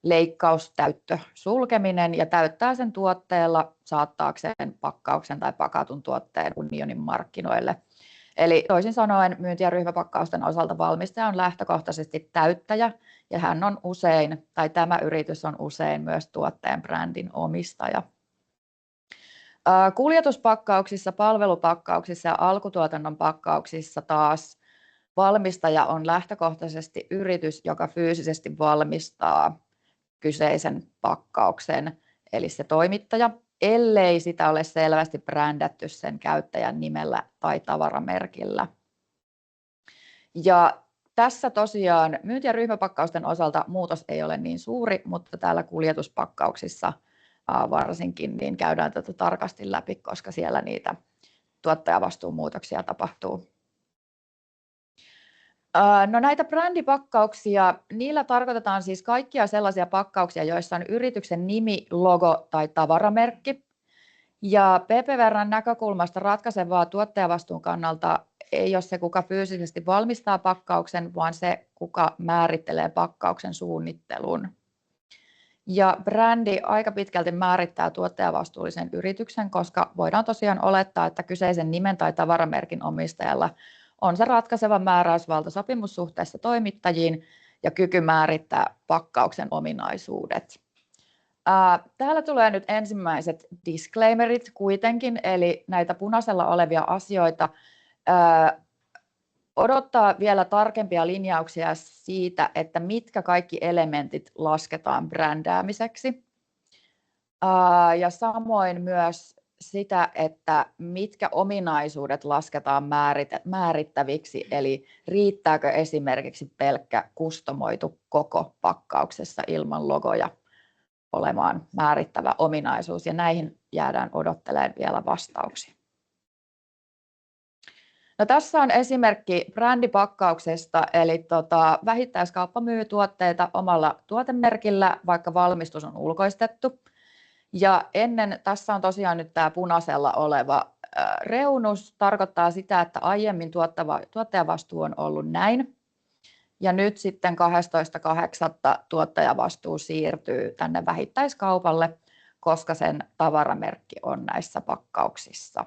leikkaus, täyttö, sulkeminen ja täyttää sen tuotteella saattaakseen pakkauksen tai pakatun tuotteen unionin markkinoille. Eli toisin sanoen myynti- ja ryhmäpakkausten osalta valmistaja on lähtökohtaisesti täyttäjä ja hän on usein, tai tämä yritys on usein myös tuotteen brändin omistaja. Kuljetuspakkauksissa, palvelupakkauksissa ja alkutuotannon pakkauksissa taas valmistaja on lähtökohtaisesti yritys, joka fyysisesti valmistaa kyseisen pakkauksen, eli se toimittaja, ellei sitä ole selvästi brändätty sen käyttäjän nimellä tai tavaramerkillä. Ja tässä tosiaan myynti- ja ryhmäpakkausten osalta muutos ei ole niin suuri, mutta täällä kuljetuspakkauksissa varsinkin niin käydään tätä tarkasti läpi, koska siellä niitä tuottajavastuumuutoksia tapahtuu. No näitä brändipakkauksia, niillä tarkoitetaan siis kaikkia sellaisia pakkauksia, joissa on yrityksen nimi, logo tai tavaramerkki. Ja PPVR:n näkökulmasta ratkaisevaa tuottajavastuun kannalta ei ole se, kuka fyysisesti valmistaa pakkauksen, vaan se, kuka määrittelee pakkauksen suunnittelun. Ja brändi aika pitkälti määrittää tuottajavastuullisen yrityksen, koska voidaan tosiaan olettaa, että kyseisen nimen tai tavaramerkin omistajalla on se ratkaiseva määräysvalta sopimussuhteessa toimittajiin ja kyky määrittää pakkauksen ominaisuudet. Täällä tulee nyt ensimmäiset disclaimerit kuitenkin, eli näitä punaisella olevia asioita. Odottaa vielä tarkempia linjauksia siitä, että mitkä kaikki elementit lasketaan brändäämiseksi. Ja samoin myös sitä, että mitkä ominaisuudet lasketaan määrittäviksi, eli riittääkö esimerkiksi pelkkä kustomoitu koko pakkauksessa ilman logoja olemaan määrittävä ominaisuus, ja näihin jäädään odottelemaan vielä vastauksia. No, tässä on esimerkki brändipakkauksesta, eli vähittäiskauppa myy tuotteita omalla tuotemerkillä, vaikka valmistus on ulkoistettu. Ja tässä on tosiaan nyt tämä punaisella oleva reunus, tarkoittaa sitä, että aiemmin tuottajavastuu on ollut näin. Ja nyt sitten 12.8. tuottajavastuu siirtyy tänne vähittäiskaupalle, koska sen tavaramerkki on näissä pakkauksissa.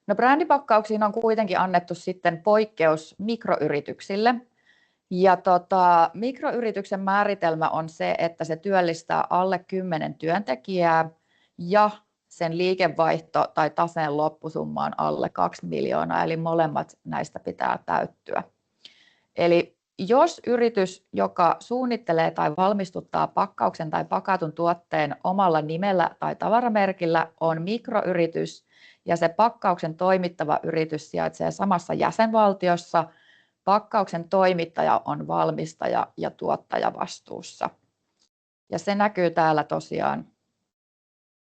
No, brändipakkauksiin on kuitenkin annettu sitten poikkeus mikroyrityksille. Ja mikroyrityksen määritelmä on se, että se työllistää alle 10 työntekijää ja sen liikevaihto tai taseen loppusumma on alle 2 miljoonaa, eli molemmat näistä pitää täyttyä. Eli jos yritys, joka suunnittelee tai valmistuttaa pakkauksen tai pakatun tuotteen omalla nimellä tai tavaramerkillä, on mikroyritys ja se pakkauksen toimittava yritys sijaitsee samassa jäsenvaltiossa, pakkauksen toimittaja on valmistaja ja tuottaja vastuussa. Ja se näkyy täällä tosiaan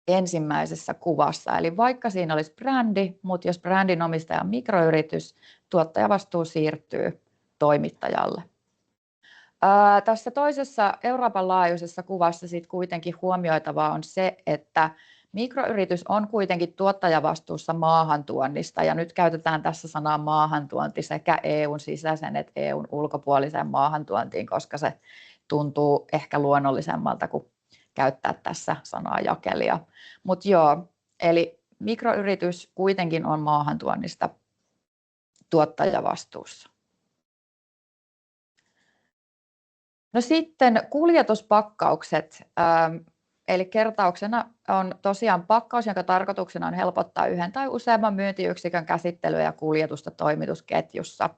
ensimmäisessä kuvassa. Eli vaikka siinä olisi brändi, mutta jos brändin omistaja on mikroyritys, tuottajavastuu siirtyy toimittajalle. Tässä toisessa Euroopan laajuisessa kuvassa sit kuitenkin huomioitavaa on se, että mikroyritys on kuitenkin tuottajavastuussa maahantuonnista, ja nyt käytetään tässä sanaa maahantuonti sekä EUn sisäisen että EUn ulkopuoliseen maahantuontiin, koska se tuntuu ehkä luonnollisemmalta kuin käyttää tässä sanaa jakelija. Mutta joo, eli mikroyritys kuitenkin on maahantuonnista tuottajavastuussa. No sitten kuljetuspakkaukset. Eli kertauksena on tosiaan pakkaus, jonka tarkoituksena on helpottaa yhden tai useamman myyntiyksikön käsittelyä ja kuljetusta toimitusketjussa.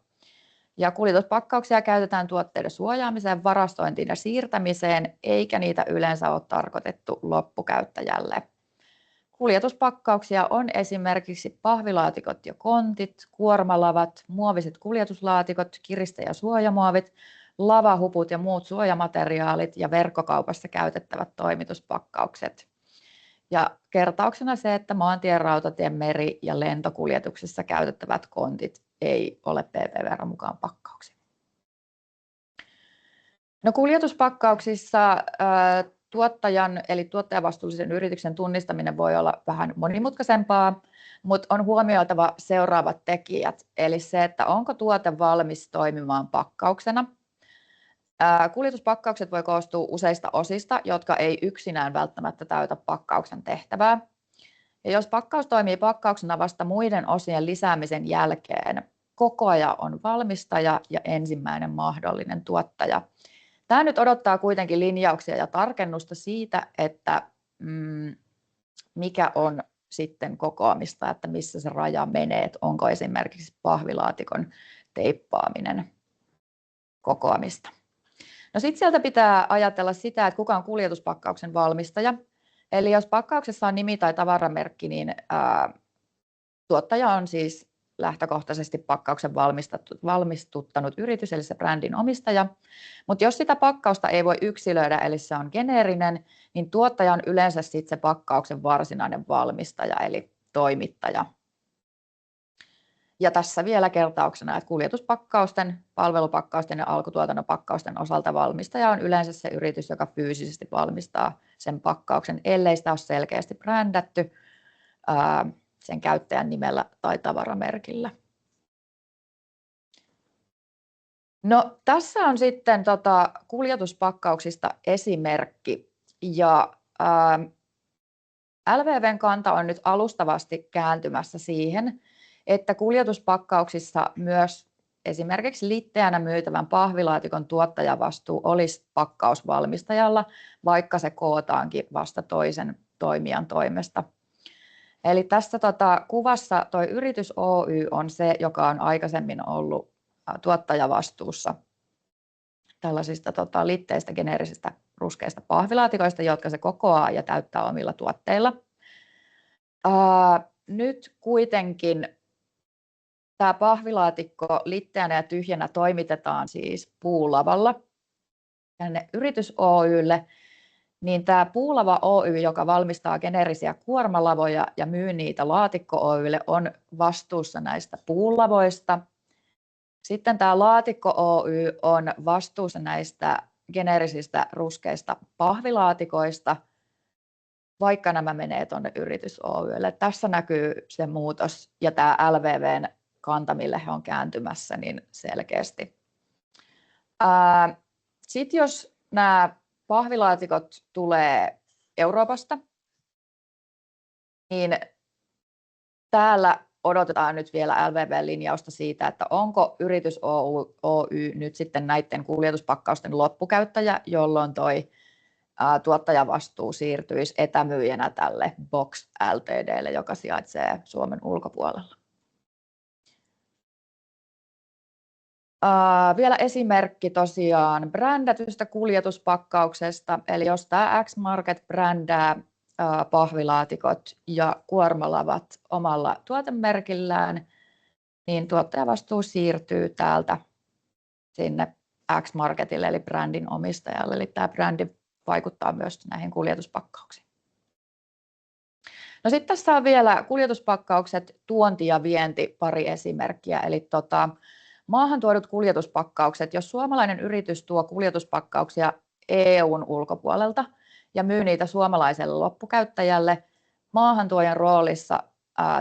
Ja kuljetuspakkauksia käytetään tuotteiden suojaamiseen, varastointiin ja siirtämiseen, eikä niitä yleensä ole tarkoitettu loppukäyttäjälle. Kuljetuspakkauksia on esimerkiksi pahvilaatikot ja kontit, kuormalavat, muoviset kuljetuslaatikot, kiriste- ja suojamuovit, lavahuput ja muut suojamateriaalit ja verkkokaupassa käytettävät toimituspakkaukset. Ja kertauksena se, että maantien, rautatien, meri- ja lentokuljetuksessa käytettävät kontit ei ole PPV:n mukaan pakkauksia. No kuljetuspakkauksissa tuottajan eli tuottajavastuullisen yrityksen tunnistaminen voi olla vähän monimutkaisempaa, mutta on huomioitava seuraavat tekijät. Eli se, että onko tuote valmis toimimaan pakkauksena. Kuljetuspakkaukset voi koostua useista osista, jotka ei yksinään välttämättä täytä pakkauksen tehtävää. Ja jos pakkaus toimii pakkauksena vasta muiden osien lisäämisen jälkeen, kokoaja on valmistaja ja ensimmäinen mahdollinen tuottaja. Tämä nyt odottaa kuitenkin linjauksia ja tarkennusta siitä, että mikä on sitten kokoamista, että missä se raja menee, että onko esimerkiksi pahvilaatikon teippaaminen kokoamista. No sitten sieltä pitää ajatella sitä, että kuka on kuljetuspakkauksen valmistaja. Eli jos pakkauksessa on nimi tai tavaramerkki, niin tuottaja on siis lähtökohtaisesti pakkauksen valmistuttanut yritys, eli se brändin omistaja. Mutta jos sitä pakkausta ei voi yksilöidä, eli se on geneerinen, niin tuottaja on yleensä sitten se pakkauksen varsinainen valmistaja, eli toimittaja. Ja tässä vielä kertauksena, että kuljetuspakkausten, palvelupakkausten ja alkutuotannon pakkausten osalta valmistaja on yleensä se yritys, joka fyysisesti valmistaa sen pakkauksen, ellei sitä ole selkeästi brändätty sen käyttäjän nimellä tai tavaramerkillä. No, tässä on sitten kuljetuspakkauksista esimerkki. Ja LVV:n kanta on nyt alustavasti kääntymässä siihen, että kuljetuspakkauksissa myös esimerkiksi litteänä myytävän pahvilaatikon tuottajavastuu olisi pakkausvalmistajalla, vaikka se kootaankin vasta toisen toimijan toimesta. Eli tässä kuvassa tuo Yritys Oy on se, joka on aikaisemmin ollut tuottajavastuussa tällaisista litteistä, geneerisistä ruskeista pahvilaatikoista, jotka se kokoaa ja täyttää omilla tuotteilla. Nyt kuitenkin tämä pahvilaatikko litteänä ja tyhjänä toimitetaan siis puulavalla tänne Yritys Oy:lle, niin tämä Puulava Oy, joka valmistaa geneerisiä kuormalavoja ja myy niitä Laatikko Oy:lle, on vastuussa näistä puulavoista. Sitten tämä Laatikko Oy on vastuussa näistä geneerisistä ruskeista pahvilaatikoista, vaikka nämä menee tuonne Yritys Oy:lle. Tässä näkyy se muutos ja tämä LVV:n kanta, mille he on kääntymässä, niin selkeästi. Sitten jos nämä pahvilaatikot tulee Euroopasta, niin täällä odotetaan nyt vielä LVV-linjausta siitä, että onko Yritys Oy nyt sitten näiden kuljetuspakkausten loppukäyttäjä, jolloin toi tuottajavastuu siirtyisi etämyyjänä tälle Box Ltd:lle, joka sijaitsee Suomen ulkopuolella. Vielä esimerkki tosiaan brändätystä kuljetuspakkauksesta, eli jos tämä X-Market brändää pahvilaatikot ja kuormalavat omalla tuotemerkillään, niin tuottajavastuu siirtyy täältä sinne X-Marketille eli brändin omistajalle. Eli tämä brändi vaikuttaa myös näihin kuljetuspakkauksiin. No sitten tässä on vielä kuljetuspakkaukset, tuonti ja vienti, pari esimerkkiä. Eli maahan tuodut kuljetuspakkaukset, jos suomalainen yritys tuo kuljetuspakkauksia EUn ulkopuolelta ja myy niitä suomalaiselle loppukäyttäjälle, maahantuojan roolissa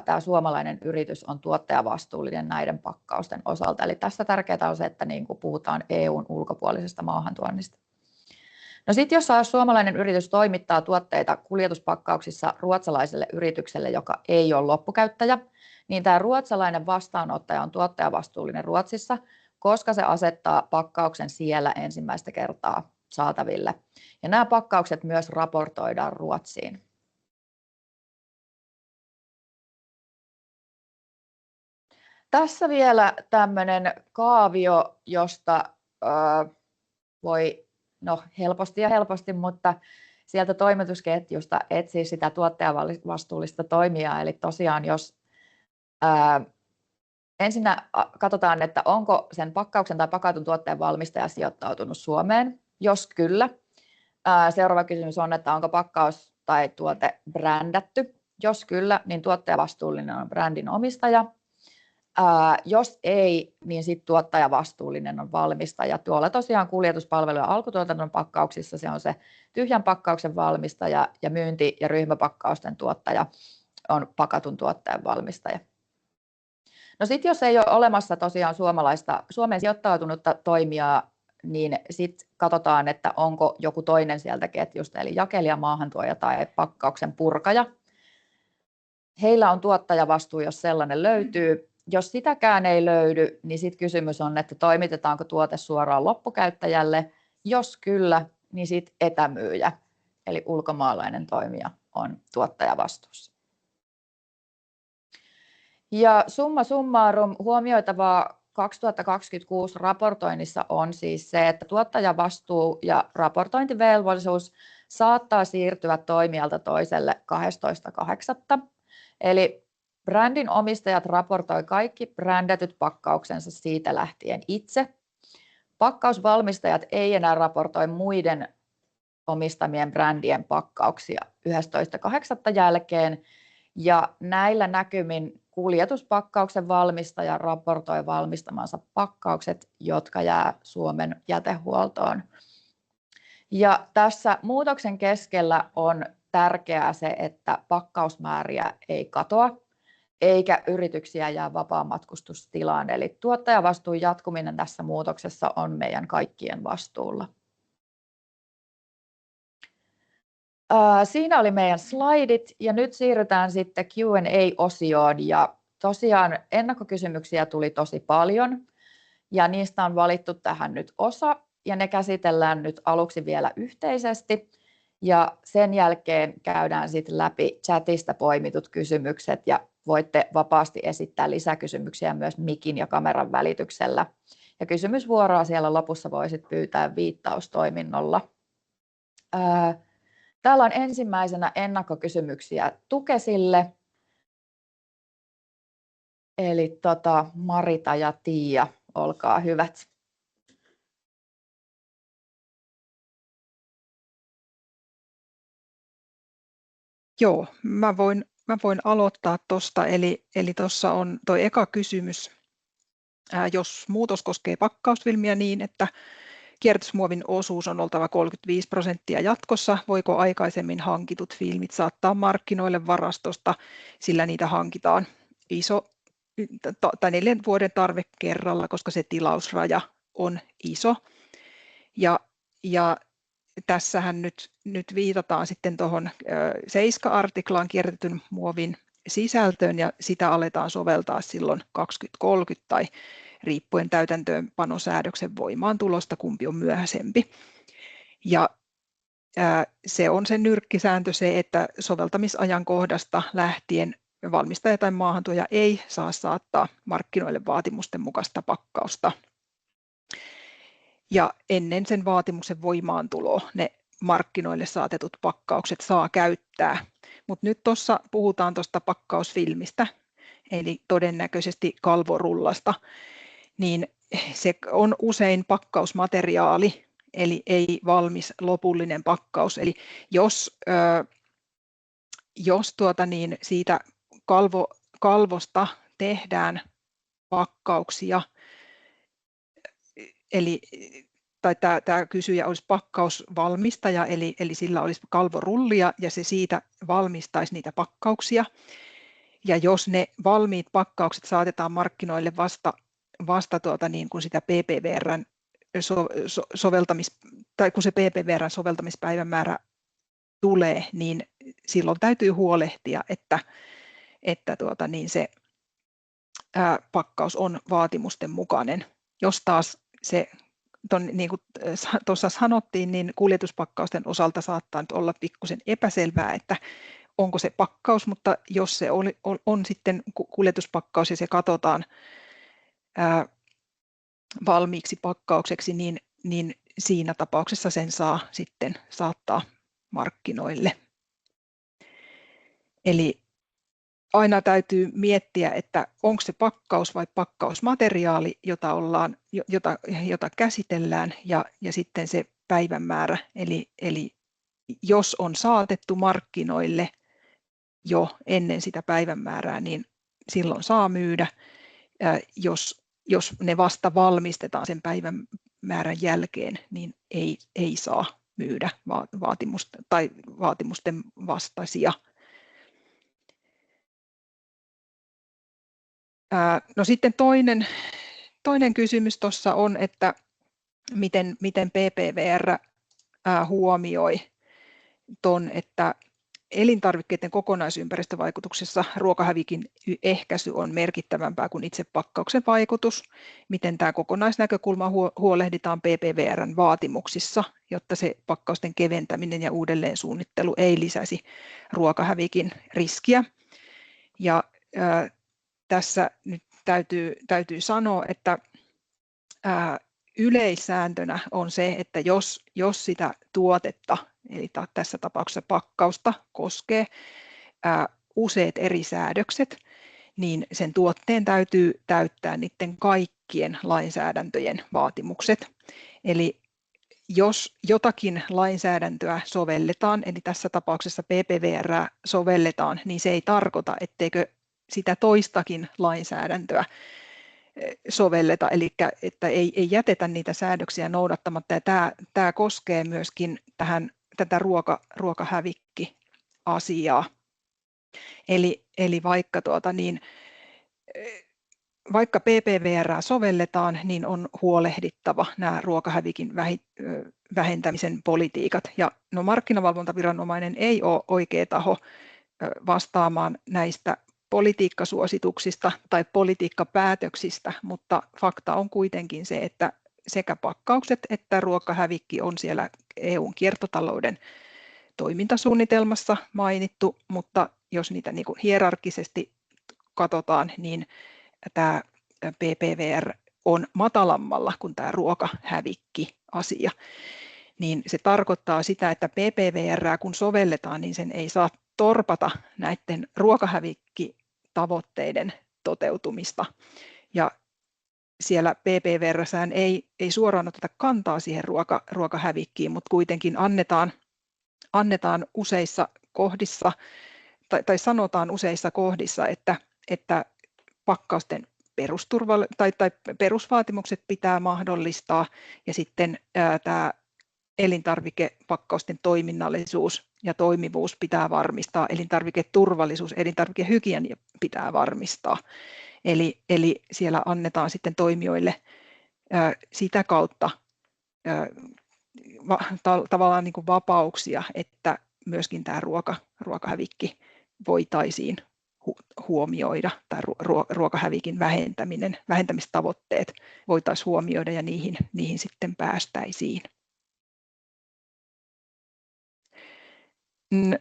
tämä suomalainen yritys on tuottajavastuullinen näiden pakkausten osalta. Eli tässä tärkeää on se, että niin kuin puhutaan EUn ulkopuolisesta maahantuonnista. No sitten jos suomalainen yritys toimittaa tuotteita kuljetuspakkauksissa ruotsalaiselle yritykselle, joka ei ole loppukäyttäjä, niin tämä ruotsalainen vastaanottaja on tuottajavastuullinen Ruotsissa, koska se asettaa pakkauksen siellä ensimmäistä kertaa saataville. Ja nämä pakkaukset myös raportoidaan Ruotsiin. Tässä vielä tämmöinen kaavio, josta voi helposti, mutta sieltä toimitusketjusta etsii sitä tuottajavastuullista toimijaa. Eli tosiaan jos ensinnä katsotaan, että onko sen pakkauksen tai pakatun tuotteen valmistaja sijoittautunut Suomeen. Jos kyllä, seuraava kysymys on, että onko pakkaus tai tuote brändätty. Jos kyllä, niin tuottajavastuullinen on brändin omistaja. Jos ei, niin sitten tuottajavastuullinen on valmistaja. Tuolla tosiaan kuljetuspalvelu- ja alkutuotannon pakkauksissa se on se tyhjän pakkauksen valmistaja ja myynti- ja ryhmäpakkausten tuottaja on pakatun tuotteen valmistaja. No sitten jos ei ole olemassa tosiaan Suomeen sijoittautunutta toimijaa, niin sitten katsotaan, että onko joku toinen sieltä ketjusta, eli jakelija, maahantuoja tai pakkauksen purkaja. Heillä on tuottajavastuu, jos sellainen löytyy. Jos sitäkään ei löydy, niin sitten kysymys on, että toimitetaanko tuote suoraan loppukäyttäjälle. Jos kyllä, niin sitten etämyyjä, eli ulkomaalainen toimija on tuottajavastuussa. Ja summa summarum huomioitavaa 2026 raportoinnissa on siis se, että tuottajavastuu ja raportointivelvollisuus saattaa siirtyä toimijalta toiselle 12.8. Eli brändin omistajat raportoi kaikki brändätyt pakkauksensa siitä lähtien itse. Pakkausvalmistajat ei enää raportoi muiden omistamien brändien pakkauksia 11.8. jälkeen. Ja näillä näkymin kuljetuspakkauksen valmistaja raportoi valmistamansa pakkaukset, jotka jää Suomen jätehuoltoon. Ja tässä muutoksen keskellä on tärkeää se, että pakkausmääriä ei katoa, eikä yrityksiä jää vapaamatkustustilaan. Eli tuottajavastuun jatkuminen tässä muutoksessa on meidän kaikkien vastuulla. Siinä oli meidän slaidit ja nyt siirrytään sitten Q&A-osioon. Ja tosiaan ennakkokysymyksiä tuli tosi paljon ja niistä on valittu tähän nyt osa ja ne käsitellään nyt aluksi vielä yhteisesti. Ja sen jälkeen käydään sitten läpi chatista poimitut kysymykset ja voitte vapaasti esittää lisäkysymyksiä myös mikin ja kameran välityksellä. Ja kysymysvuoroa siellä lopussa voisit pyytää viittaustoiminnolla. Täällä on ensimmäisenä ennakkokysymyksiä Tukesille. Eli Marita ja Tiia, olkaa hyvät.
Joo, mä voin aloittaa tuosta. Eli tuossa on tuo eka kysymys. Jos muutos koskee pakkausfilmiä niin, että kierrätysmuovin osuus on oltava 35% jatkossa, voiko aikaisemmin hankitut filmit saattaa markkinoille varastosta, sillä niitä hankitaan 4 vuoden tarve kerralla, koska se tilausraja on iso. Ja tässähän nyt viitataan sitten tuohon 7-artiklaan kierrätetyn muovin sisältöön ja sitä aletaan soveltaa silloin 2030 tai riippuen täytäntöönpanosäädöksen voimaantulosta, kumpi on myöhäisempi. Ja se on se nyrkkisääntö se, että soveltamisajankohdasta lähtien valmistaja tai maahantuoja ei saa saattaa markkinoille vaatimusten mukaista pakkausta. Ja ennen sen vaatimuksen voimaantuloa ne markkinoille saatetut pakkaukset saa käyttää. Mutta nyt tuossa puhutaan tuosta pakkausfilmistä, eli todennäköisesti kalvorullasta. Niin se on usein pakkausmateriaali, eli ei valmis lopullinen pakkaus. Eli jos siitä kalvosta tehdään pakkauksia, tai tämä kysyjä olisi pakkausvalmistaja, eli sillä olisi kalvorullia ja se siitä valmistaisi niitä pakkauksia. Ja jos ne valmiit pakkaukset saatetaan markkinoille vasta niin kuin sitä PPVR:n tai kun se PPVR:n soveltamispäivämäärä tulee, niin silloin täytyy huolehtia, että se pakkaus on vaatimusten mukainen. Jos taas se, niin kuin tuossa sanottiin, niin kuljetuspakkausten osalta saattaa nyt olla pikkusen epäselvää, että onko se pakkaus, mutta jos se on sitten kuljetuspakkaus ja se katsotaan valmiiksi pakkaukseksi, niin siinä tapauksessa sen saa sitten saattaa markkinoille. Eli aina täytyy miettiä, että onko se pakkaus vai pakkausmateriaali, jota käsitellään, ja sitten se päivämäärä. Eli jos on saatettu markkinoille jo ennen sitä päivämäärää, niin silloin saa myydä. Jos ne vasta valmistetaan sen päivämäärän jälkeen, niin ei saa myydä vaatimusten vastaisia. No sitten toinen kysymys tuossa on, että miten PPVR huomioi tuon, että elintarvikkeiden kokonaisympäristövaikutuksessa ruokahävikin ehkäisy on merkittävämpää kuin itse pakkauksen vaikutus. Miten tämä kokonaisnäkökulma huolehditaan PPVR:n vaatimuksissa, jotta se pakkausten keventäminen ja uudelleensuunnittelu ei lisäisi ruokahävikin riskiä. Ja tässä nyt täytyy sanoa, että yleissääntönä on se, että jos sitä tuotetta, eli tässä tapauksessa pakkausta, koskee useat eri säädökset, niin sen tuotteen täytyy täyttää niiden kaikkien lainsäädäntöjen vaatimukset. Eli jos jotakin lainsäädäntöä sovelletaan, eli tässä tapauksessa PPVR sovelletaan, niin se ei tarkoita, etteikö sitä toistakin lainsäädäntöä sovelleta, eli että ei jätetä niitä säädöksiä noudattamatta, ja tämä koskee myöskin tätä ruokahävikki-asiaa. Eli vaikka PPVR sovelletaan, niin on huolehdittava nämä ruokahävikin vähentämisen politiikat. Ja no, markkinavalvontaviranomainen ei ole oikea taho vastaamaan näistä politiikkasuosituksista tai politiikkapäätöksistä, mutta fakta on kuitenkin se, että sekä pakkaukset että ruokahävikki on siellä EU:n kiertotalouden toimintasuunnitelmassa mainittu, mutta jos niitä niin kuin hierarkisesti katsotaan, niin tämä PPVR on matalammalla kuin tämä ruokahävikki-asia. Niin se tarkoittaa sitä, että PPVR kun sovelletaan, niin sen ei saa torpata näiden ruokahävikkitavoitteiden toteutumista. Ja siellä PPVR:ssään ei suoraan oteta kantaa siihen ruokahävikkiin, mutta kuitenkin annetaan useissa kohdissa, tai sanotaan useissa kohdissa, että pakkausten perusvaatimukset pitää mahdollistaa, ja sitten tämä elintarvikepakkausten toiminnallisuus ja toimivuus pitää varmistaa, elintarviketurvallisuus, elintarvikehygienia pitää varmistaa. Eli siellä annetaan sitten toimijoille sitä kautta tavallaan niin kuin vapauksia, että myöskin tämä ruokahävikki voitaisiin huomioida, tai ruokahävikin vähentämistavoitteet voitaisiin huomioida, ja niihin sitten päästäisiin.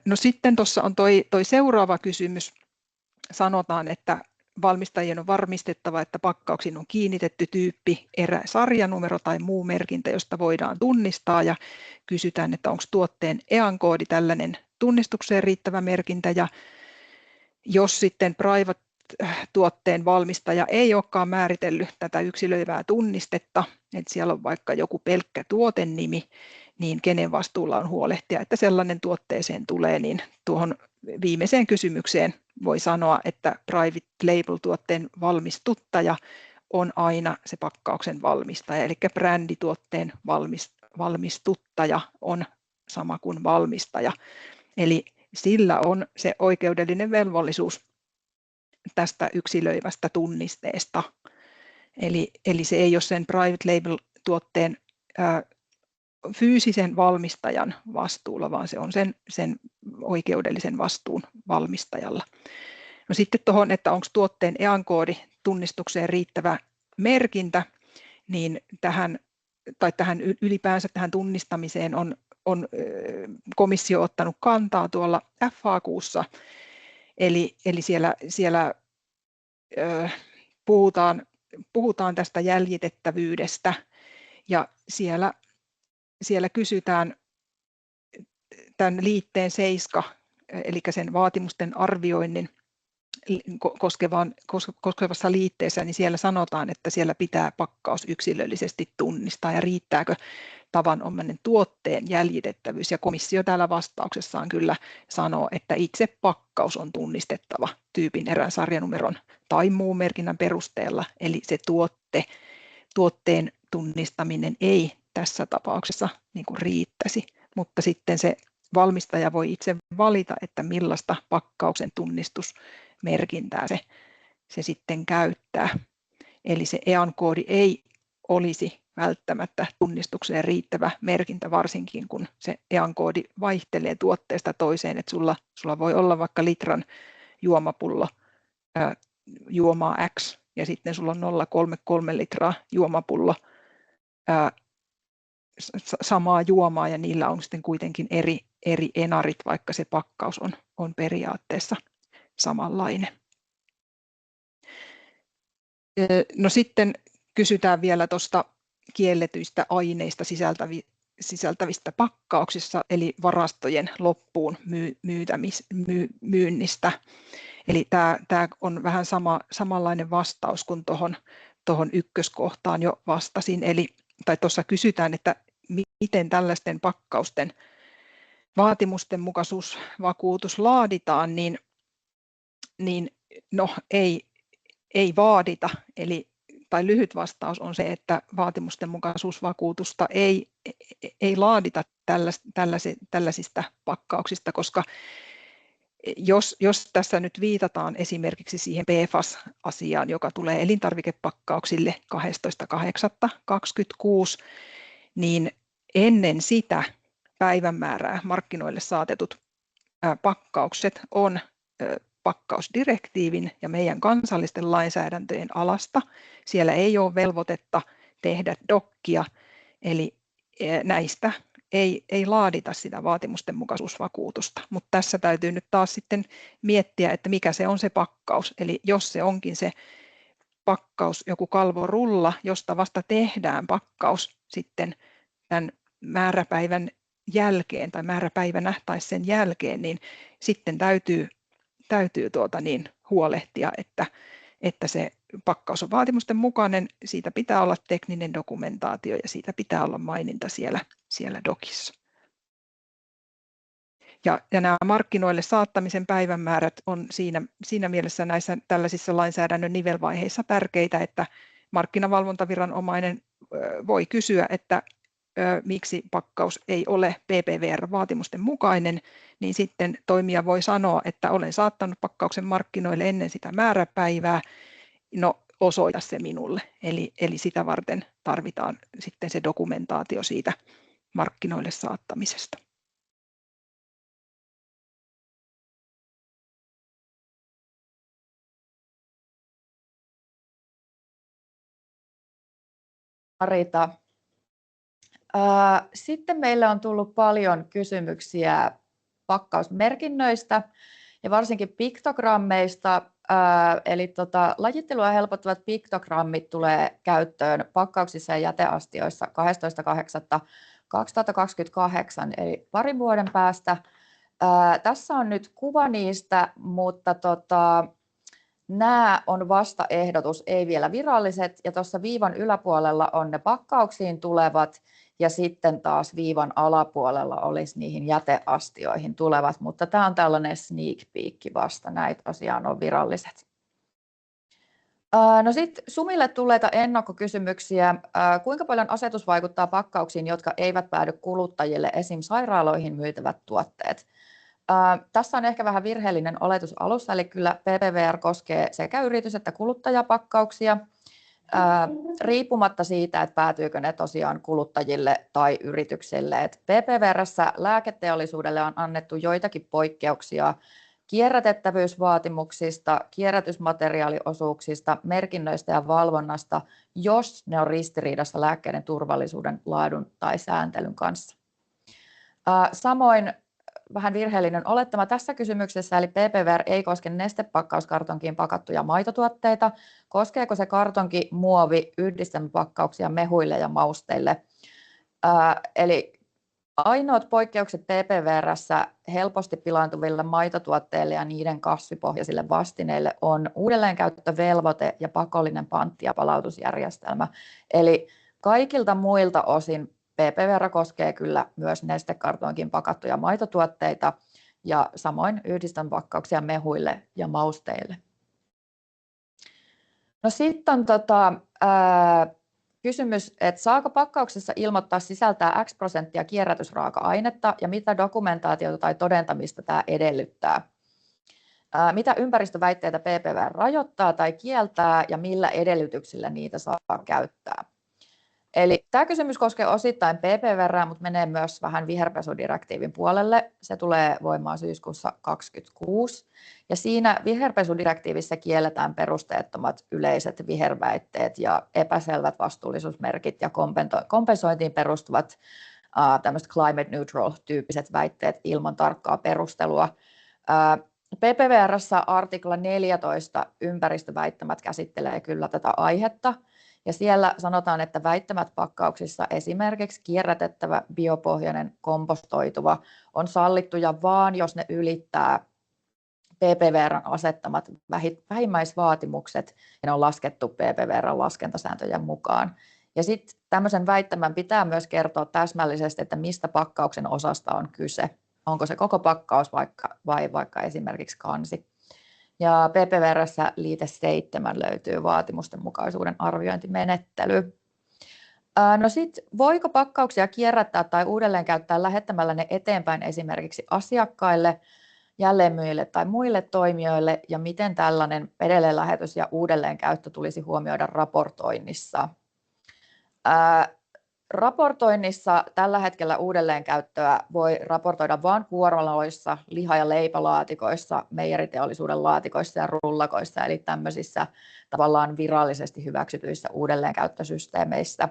No sitten tuossa on toi seuraava kysymys. Sanotaan, että valmistajien on varmistettava, että pakkauksiin on kiinnitetty tyyppi, erä, sarjanumero tai muu merkintä, josta voidaan tunnistaa, ja kysytään, että onko tuotteen EAN-koodi tällainen tunnistukseen riittävä merkintä, ja jos sitten private tuotteen valmistaja ei olekaan määritellyt tätä yksilöivää tunnistetta, että siellä on vaikka joku pelkkä tuotennimi, niin kenen vastuulla on huolehtia, että sellainen tuotteeseen tulee, niin tuohon viimeiseen kysymykseen voi sanoa, että private label-tuotteen valmistuttaja on aina se pakkauksen valmistaja, eli brändituotteen valmistuttaja on sama kuin valmistaja. Eli sillä on se oikeudellinen velvollisuus tästä yksilöivästä tunnisteesta. Eli se ei ole sen private label-tuotteen fyysisen valmistajan vastuulla, vaan se on sen oikeudellisen vastuun valmistajalla. No sitten tuohon, että onko tuotteen EAN-koodi tunnistukseen riittävä merkintä, niin tähän ylipäänsä tähän tunnistamiseen on komissio ottanut kantaa tuolla FAQ:ssa, eli siellä puhutaan tästä jäljitettävyydestä, ja siellä kysytään tämän liitteen 7, eli sen vaatimusten arvioinnin koskevassa liitteessä, niin siellä sanotaan, että siellä pitää pakkaus yksilöllisesti tunnistaa, ja riittääkö tavanomainen tuotteen jäljitettävyys, ja komissio täällä vastauksessaan kyllä sanoo, että itse pakkaus on tunnistettava tyypin, erän, sarjanumeron tai muun merkinnän perusteella, eli se tuotteen tunnistaminen ei tässä tapauksessa niin kuin riittäisi, mutta sitten se valmistaja voi itse valita, että millaista pakkauksen tunnistusmerkintää se sitten käyttää. Eli se EAN-koodi ei olisi välttämättä tunnistukseen riittävä merkintä, varsinkin kun se EAN-koodi vaihtelee tuotteesta toiseen, että sulla voi olla vaikka litran juomapullo juomaa X, ja sitten sulla on 0,33 litraa juomapullo samaa juomaa, ja niillä on sitten kuitenkin eri enarit, vaikka se pakkaus on periaatteessa samanlainen. No sitten kysytään vielä tuosta kielletyistä aineista sisältävistä pakkauksissa, eli varastojen loppuun myynnistä. Eli tämä on vähän samanlainen vastaus kuin tuohon ykköskohtaan jo vastasin, tai tuossa kysytään, että miten tällaisten pakkausten vaatimustenmukaisuusvakuutus laaditaan, niin no ei vaadita, tai lyhyt vastaus on se, että vaatimustenmukaisuusvakuutusta ei laadita tällaisista pakkauksista, koska jos tässä nyt viitataan esimerkiksi siihen PFAS-asiaan, joka tulee elintarvikepakkauksille 12.8.26, niin ennen sitä päivämäärää markkinoille saatetut pakkaukset on pakkausdirektiivin ja meidän kansallisten lainsäädäntöjen alasta. Siellä ei ole velvoitetta tehdä dokkia, eli näistä ei laadita sitä vaatimustenmukaisuusvakuutusta, mutta tässä täytyy nyt taas sitten miettiä, että mikä se on se pakkaus, eli jos se onkin se pakkaus, joku kalvorulla, josta vasta tehdään pakkaus sitten tämän määräpäivän jälkeen tai määräpäivänä tai sen jälkeen, niin sitten täytyy huolehtia, että se pakkaus on vaatimusten mukainen, siitä pitää olla tekninen dokumentaatio ja siitä pitää olla maininta siellä dokissa. Ja nämä markkinoille saattamisen päivämäärät on siinä mielessä näissä tällaisissa lainsäädännön nivelvaiheissa tärkeitä, että markkinavalvontaviranomainen voi kysyä, että miksi pakkaus ei ole PPVR-vaatimusten mukainen, niin sitten toimija voi sanoa, että olen saattanut pakkauksen markkinoille ennen sitä määräpäivää, no osoita se minulle. Eli sitä varten tarvitaan sitten se dokumentaatio siitä markkinoille saattamisesta.
Marita. Sitten meille on tullut paljon kysymyksiä pakkausmerkinnöistä ja varsinkin piktogrammeista. Eli lajittelua helpottavat piktogrammit tulee käyttöön pakkauksissa ja jäteastioissa 12.8.2028, eli parin vuoden päästä. Tässä on nyt kuva niistä, mutta nämä on vasta ehdotus, ei vielä viralliset, ja tuossa viivan yläpuolella on ne pakkauksiin tulevat, ja sitten taas viivan alapuolella olisi niihin jäteastioihin tulevat, mutta tämä on tällainen sneak peek vasta, näitä tosiaan on viralliset. No sitten Sumille tulleita ennakkokysymyksiä. Kuinka paljon asetus vaikuttaa pakkauksiin, jotka eivät päädy kuluttajille, esim. Sairaaloihin myytävät tuotteet? Tässä on ehkä vähän virheellinen oletus alussa, eli kyllä PPVR koskee sekä yritys- että kuluttajapakkauksia, riippumatta siitä, että päätyykö ne tosiaan kuluttajille tai yrityksille. PPVR:ssä lääketeollisuudelle on annettu joitakin poikkeuksia kierrätettävyysvaatimuksista, kierrätysmateriaaliosuuksista, merkinnöistä ja valvonnasta, jos ne on ristiriidassa lääkkeiden turvallisuuden, laadun tai sääntelyn kanssa. Samoin vähän virheellinen olettama tässä kysymyksessä, eli PPVR ei koske nestepakkauskartonkiin pakattuja maitotuotteita. Koskeeko se kartonki, muovi, yhdistelmäpakkauksia mehuille ja mausteille? Eli ainoat poikkeukset PPVR:ssä helposti pilaantuville maitotuotteille ja niiden kasvipohjaisille vastineille on uudelleenkäyttövelvoite ja pakollinen pantti- ja palautusjärjestelmä. Eli kaikilta muilta osin PPVR koskee kyllä myös nestekartonkiin pakattuja maitotuotteita ja samoin yhdistelmäpakkauksia mehuille ja mausteille. No sitten on kysymys, että saako pakkauksessa ilmoittaa sisältää X% kierrätysraaka-ainetta ja mitä dokumentaatiota tai todentamista tämä edellyttää? Mitä ympäristöväitteitä PPVR rajoittaa tai kieltää ja millä edellytyksillä niitä saa käyttää? Eli tämä kysymys koskee osittain PPVR:ää, mutta menee myös vähän viherpesudirektiivin puolelle. Se tulee voimaan syyskuussa 2026. Ja siinä viherpesudirektiivissä kielletään perusteettomat yleiset viherväitteet ja epäselvät vastuullisuusmerkit ja kompensointiin perustuvat tämmöiset climate neutral-tyyppiset väitteet ilman tarkkaa perustelua. PPVR:ssä artikla 14 ympäristöväittämät käsittelee kyllä tätä aihetta. Ja siellä sanotaan, että väittämät pakkauksissa esimerkiksi kierrätettävä, biopohjainen, kompostoituva on sallittuja vaan, jos ne ylittää PPVR:n asettamat vähimmäisvaatimukset ja ne on laskettu PPVR:n laskentasääntöjen mukaan. Ja sitten tämmöisen väittämän pitää myös kertoa täsmällisesti, että mistä pakkauksen osasta on kyse. Onko se koko pakkaus vai vaikka esimerkiksi kansi. Ja PPVR:ssä liite 7 löytyy vaatimustenmukaisuuden arviointimenettely. No sitten, voiko pakkauksia kierrättää tai uudelleenkäyttää lähettämällä ne eteenpäin esimerkiksi asiakkaille, jälleenmyyjille tai muille toimijoille, ja miten tällainen edelleenlähetys ja uudelleenkäyttö tulisi huomioida raportoinnissa? Raportoinnissa tällä hetkellä uudelleenkäyttöä voi raportoida vain kuoroloissa, liha- ja leipälaatikoissa, meijeriteollisuuden laatikoissa ja rullakoissa, eli tämmöisissä tavallaan virallisesti hyväksytyissä uudelleenkäyttösysteemeissä.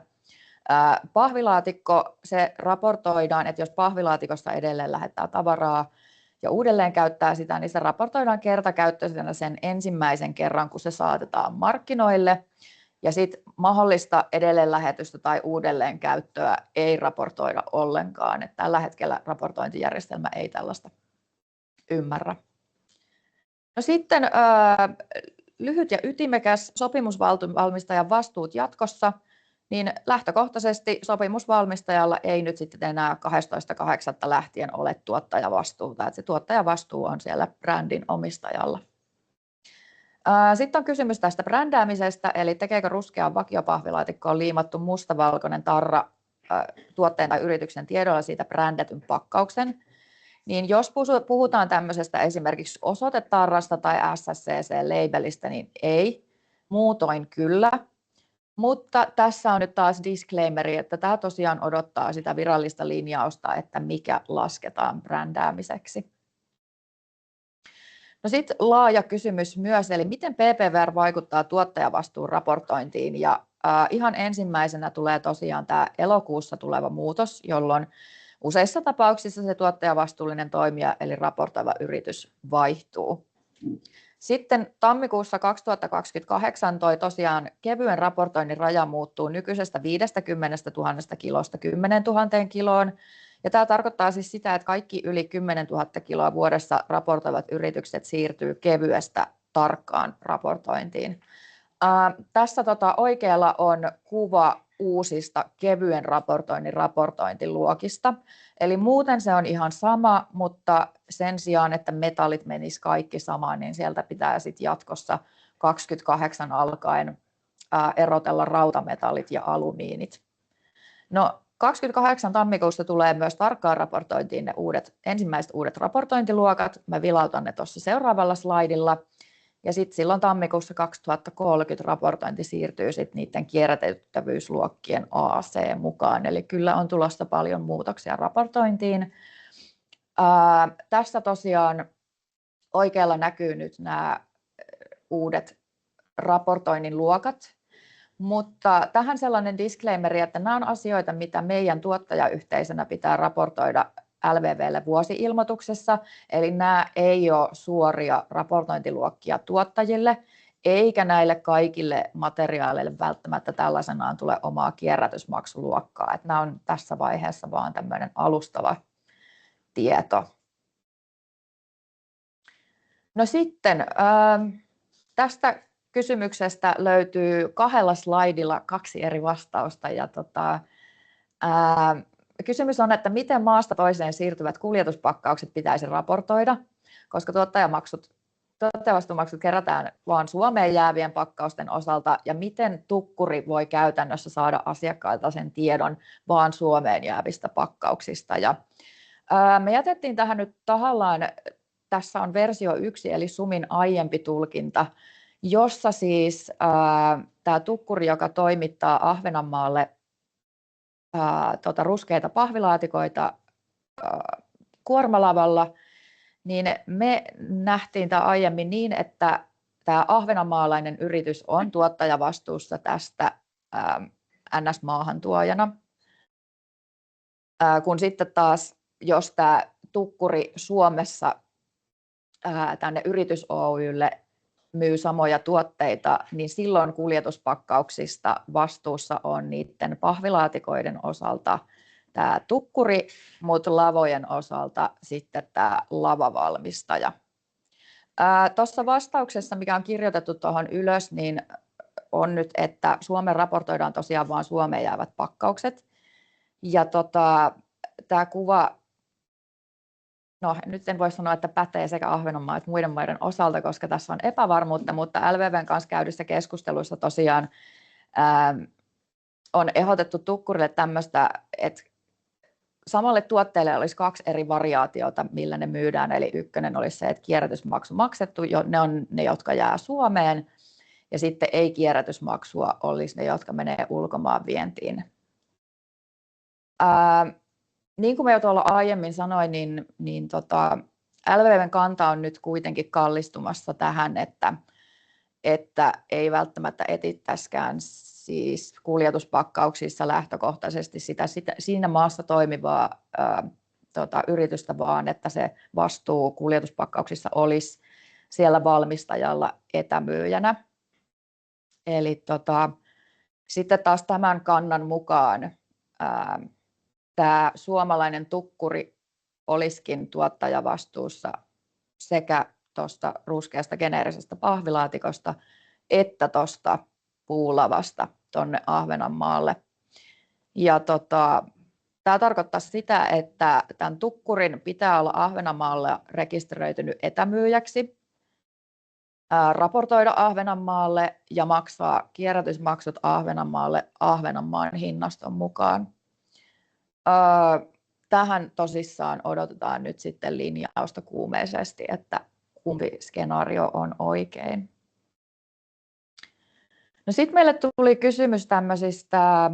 Pahvilaatikko, se raportoidaan, että jos pahvilaatikosta edelleen lähettää tavaraa ja uudelleen käyttää sitä, niin se raportoidaan kertakäyttöisenä sen ensimmäisen kerran, kun se saatetaan markkinoille. Ja sitten mahdollista edelleenlähetystä tai uudelleenkäyttöä ei raportoida ollenkaan. Et tällä hetkellä raportointijärjestelmä ei tällaista ymmärrä. No sitten lyhyt ja ytimekäs sopimusvalmistajan vastuut jatkossa. Niin lähtökohtaisesti sopimusvalmistajalla ei nyt sitten enää 12.8. lähtien ole tuottajavastuuta. Et se tuottajavastuu on siellä brändin omistajalla. Sitten on kysymys tästä brändäämisestä, eli tekeekö ruskeaan vakiopahvilaatikkoon liimattu mustavalkoinen tarra tuotteen tai yrityksen tiedolla siitä brändätyn pakkauksen. Niin jos puhutaan tämmöisestä esimerkiksi osoitetarrasta tai SSCC-labelistä, niin ei, muutoin kyllä. Mutta tässä on nyt taas disclaimeri, että tämä tosiaan odottaa sitä virallista linjausta, että mikä lasketaan brändäämiseksi. No sitten laaja kysymys myös, eli miten PPVR vaikuttaa tuottajavastuun raportointiin, ja ihan ensimmäisenä tulee tosiaan tämä elokuussa tuleva muutos, jolloin useissa tapauksissa se tuottajavastuullinen toimija eli raportoiva yritys vaihtuu. Sitten tammikuussa 2028 toi tosiaan kevyen raportoinnin raja muuttuu nykyisestä 50 000 kilosta 10 000 kiloon. Ja tämä tarkoittaa siis sitä, että kaikki yli 10 000 kiloa vuodessa raportoivat yritykset siirtyy kevyestä tarkkaan raportointiin. Tässä oikealla on kuva uusista kevyen raportoinnin raportointiluokista. Eli muuten se on ihan sama, mutta sen sijaan, että metallit menis kaikki samaan, niin sieltä pitää sitten jatkossa 28 alkaen erotella rautametallit ja alumiinit. No 28 tammikuusta tulee myös tarkkaan raportointiin ne ensimmäiset uudet raportointiluokat. Mä vilautan ne tuossa seuraavalla slaidilla. Ja sitten silloin tammikuussa 2030 raportointi siirtyy sitten niiden kierrätettävyysluokkien AC mukaan. Eli kyllä on tulossa paljon muutoksia raportointiin. Tässä tosiaan oikealla näkyy nyt nämä uudet raportoinnin luokat. Mutta tähän sellainen disclaimeri, että nämä on asioita, mitä meidän tuottajayhteisönä pitää raportoida LVV:lle vuosi-ilmoituksessa, eli nämä ei ole suoria raportointiluokkia tuottajille, eikä näille kaikille materiaaleille välttämättä tällaisenaan tule omaa kierrätysmaksuluokkaa. Että nämä on tässä vaiheessa vaan tämmöinen alustava tieto. No sitten tästä kysymyksestä löytyy 2 slaidilla 2 eri vastausta. Ja kysymys on, että miten maasta toiseen siirtyvät kuljetuspakkaukset pitäisi raportoida, koska tuottajavastuumaksut kerätään vain Suomeen jäävien pakkausten osalta, ja miten tukkuri voi käytännössä saada asiakkailta sen tiedon vain Suomeen jäävistä pakkauksista. Ja me jätettiin tähän nyt tahallaan, tässä on versio 1 eli SUMin aiempi tulkinta, jossa siis tämä tukkuri, joka toimittaa Ahvenanmaalle ruskeita pahvilaatikoita kuormalavalla, niin me nähtiin tämä aiemmin niin, että tämä ahvenanmaalainen yritys on tuottajavastuussa tästä NS-maahantuojana, kun sitten taas jos tämä tukkuri Suomessa tänne Yritys Oy:lle myy samoja tuotteita, niin silloin kuljetuspakkauksista vastuussa on niiden pahvilaatikoiden osalta tämä tukkuri, mutta lavojen osalta sitten tämä lavavalmistaja. Tuossa vastauksessa, mikä on kirjoitettu tuohon ylös, niin on nyt, että Suomeen raportoidaan tosiaan vain Suomeen jäävät pakkaukset. Ja tämä kuva, no nyt en voi sanoa, että pätee sekä Ahvenanmaan että muiden maiden osalta, koska tässä on epävarmuutta, mutta LVV:n kanssa käydyissä keskusteluissa tosiaan on ehdotettu tukkurille tämmöistä, että samalle tuotteelle olisi 2 eri variaatiota, millä ne myydään. Eli ykkönen olisi se, että kierrätysmaksu maksettu, ne on ne, jotka jää Suomeen, ja sitten ei-kierrätysmaksua olisi ne, jotka menee ulkomaan vientiin. Niin kuin mä jo tuolla aiemmin sanoin, niin LVV:n kanta on nyt kuitenkin kallistumassa tähän, että ei välttämättä etittäisikään siis kuljetuspakkauksissa lähtökohtaisesti siinä maassa toimivaa yritystä, vaan että se vastuu kuljetuspakkauksissa olisi siellä valmistajalla etämyyjänä. Eli sitten taas tämän kannan mukaan tämä suomalainen tukkuri olisikin tuottajavastuussa sekä tuosta ruskeasta geneerisestä pahvilaatikosta että tuosta puulavasta tuonne Ahvenanmaalle. Ja tämä tarkoittaa sitä, että tämän tukkurin pitää olla Ahvenanmaalle rekisteröitynyt etämyyjäksi, raportoida Ahvenanmaalle ja maksaa kierrätysmaksut Ahvenanmaalle Ahvenanmaan hinnaston mukaan. Tähän tosissaan odotetaan nyt sitten linjausta kuumeisesti, että kumpi skenaario on oikein. No sitten meille tuli kysymys tämmöisistä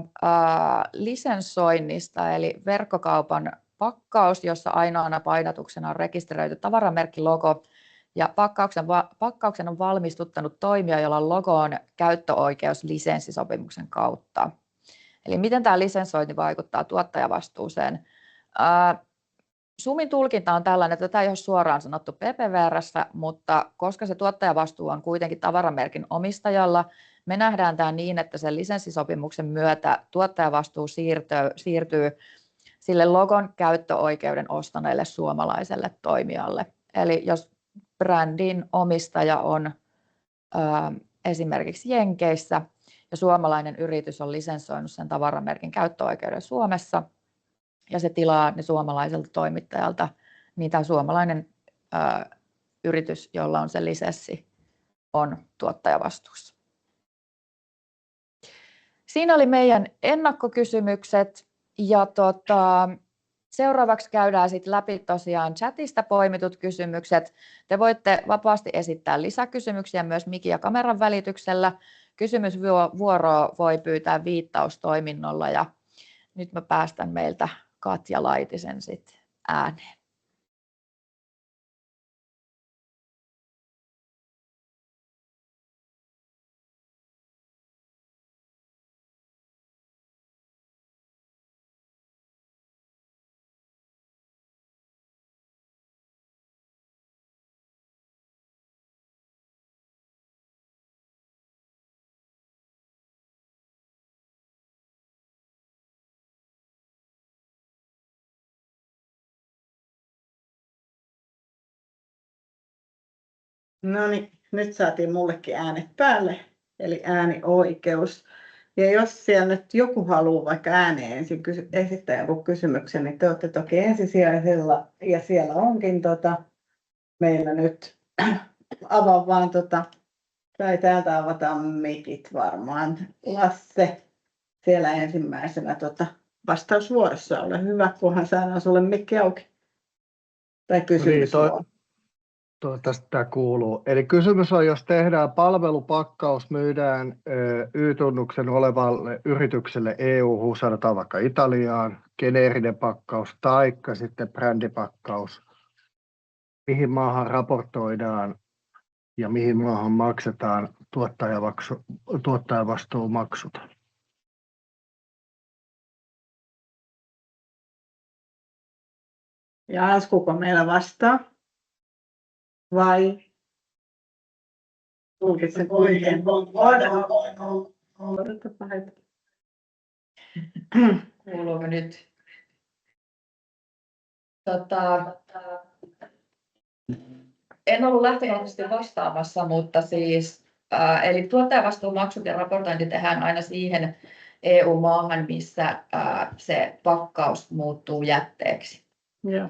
lisenssoinnista, eli verkkokaupan pakkaus, jossa ainoana painatuksena on rekisteröity tavaramerkkilogo, ja pakkauksen on valmistuttanut toimija, jolla on logoon käyttöoikeus lisenssisopimuksen kautta. Eli miten tämä lisenssointi vaikuttaa tuottajavastuuseen? SUMin tulkinta on tällainen, että tätä ei ole suoraan sanottu PPVR:ssä, mutta koska se tuottajavastuu on kuitenkin tavaramerkin omistajalla, me nähdään tämä niin, että sen lisenssisopimuksen myötä tuottajavastuu siirtyy sille logon käyttöoikeuden ostaneelle suomalaiselle toimijalle. Eli jos brändin omistaja on esimerkiksi Jenkeissä, ja suomalainen yritys on lisensoinut sen tavaramerkin käyttöoikeuden Suomessa, ja se tilaa ne suomalaiselta toimittajalta, niin tämä suomalainen yritys, jolla on se lisenssi, on tuottajavastuussa. Siinä oli meidän ennakkokysymykset, ja seuraavaksi käydään sitten läpi tosiaan chatista poimitut kysymykset. Te voitte vapaasti esittää lisäkysymyksiä myös mikin ja kameran välityksellä. Kysymysvuoroa voi pyytää viittaustoiminnolla, ja nyt mä päästän meiltä Katja Laitisen sitten ääneen.
No niin, nyt saatiin mullekin äänet päälle, eli äänioikeus. Ja jos siellä nyt joku haluaa vaikka ääneen ensin esittää jonkun kysymyksen, niin te olette toki ensisijaisella. Ja siellä onkin meillä nyt avaa vaan tai täältä avataan mikit varmaan. Lasse siellä ensimmäisenä vastausvuorossa. Ole hyvä, kunhan saadaan sulle mikki auki. Tai kysymys.
Toivottavasti tämä kuuluu. Eli kysymys on, jos tehdään palvelupakkaus, myydään Y-tunnuksen olevalle yritykselle EU-hu, sanotaan vaikka Italiaan, geneerinen pakkaus tai sitten brändipakkaus, mihin maahan raportoidaan ja mihin maahan maksetaan tuottajavastuumaksut?
Ja Anskuko meillä vastaa? Vai tulkitsen kuitenkin?
Kuuluuko nyt? En ollut lähtökohtaisesti vastaamassa, mutta siis eli tuottajavastuumaksut ja raportointi tehdään aina siihen EU-maahan, missä se pakkaus muuttuu jätteeksi.
Joo.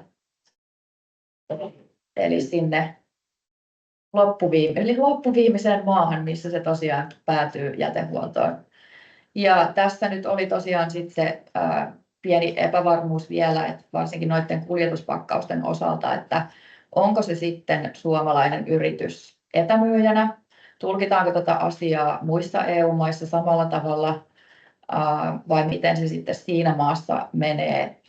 Eli sinne loppuviimeiseen maahan, missä se tosiaan päätyy jätehuoltoon. Ja tässä nyt oli tosiaan sitten se pieni epävarmuus vielä, että varsinkin noiden kuljetuspakkausten osalta, että onko se sitten suomalainen yritys etämyyjänä, tulkitaanko tätä asiaa muissa EU-maissa samalla tavalla vai miten se sitten siinä maassa menee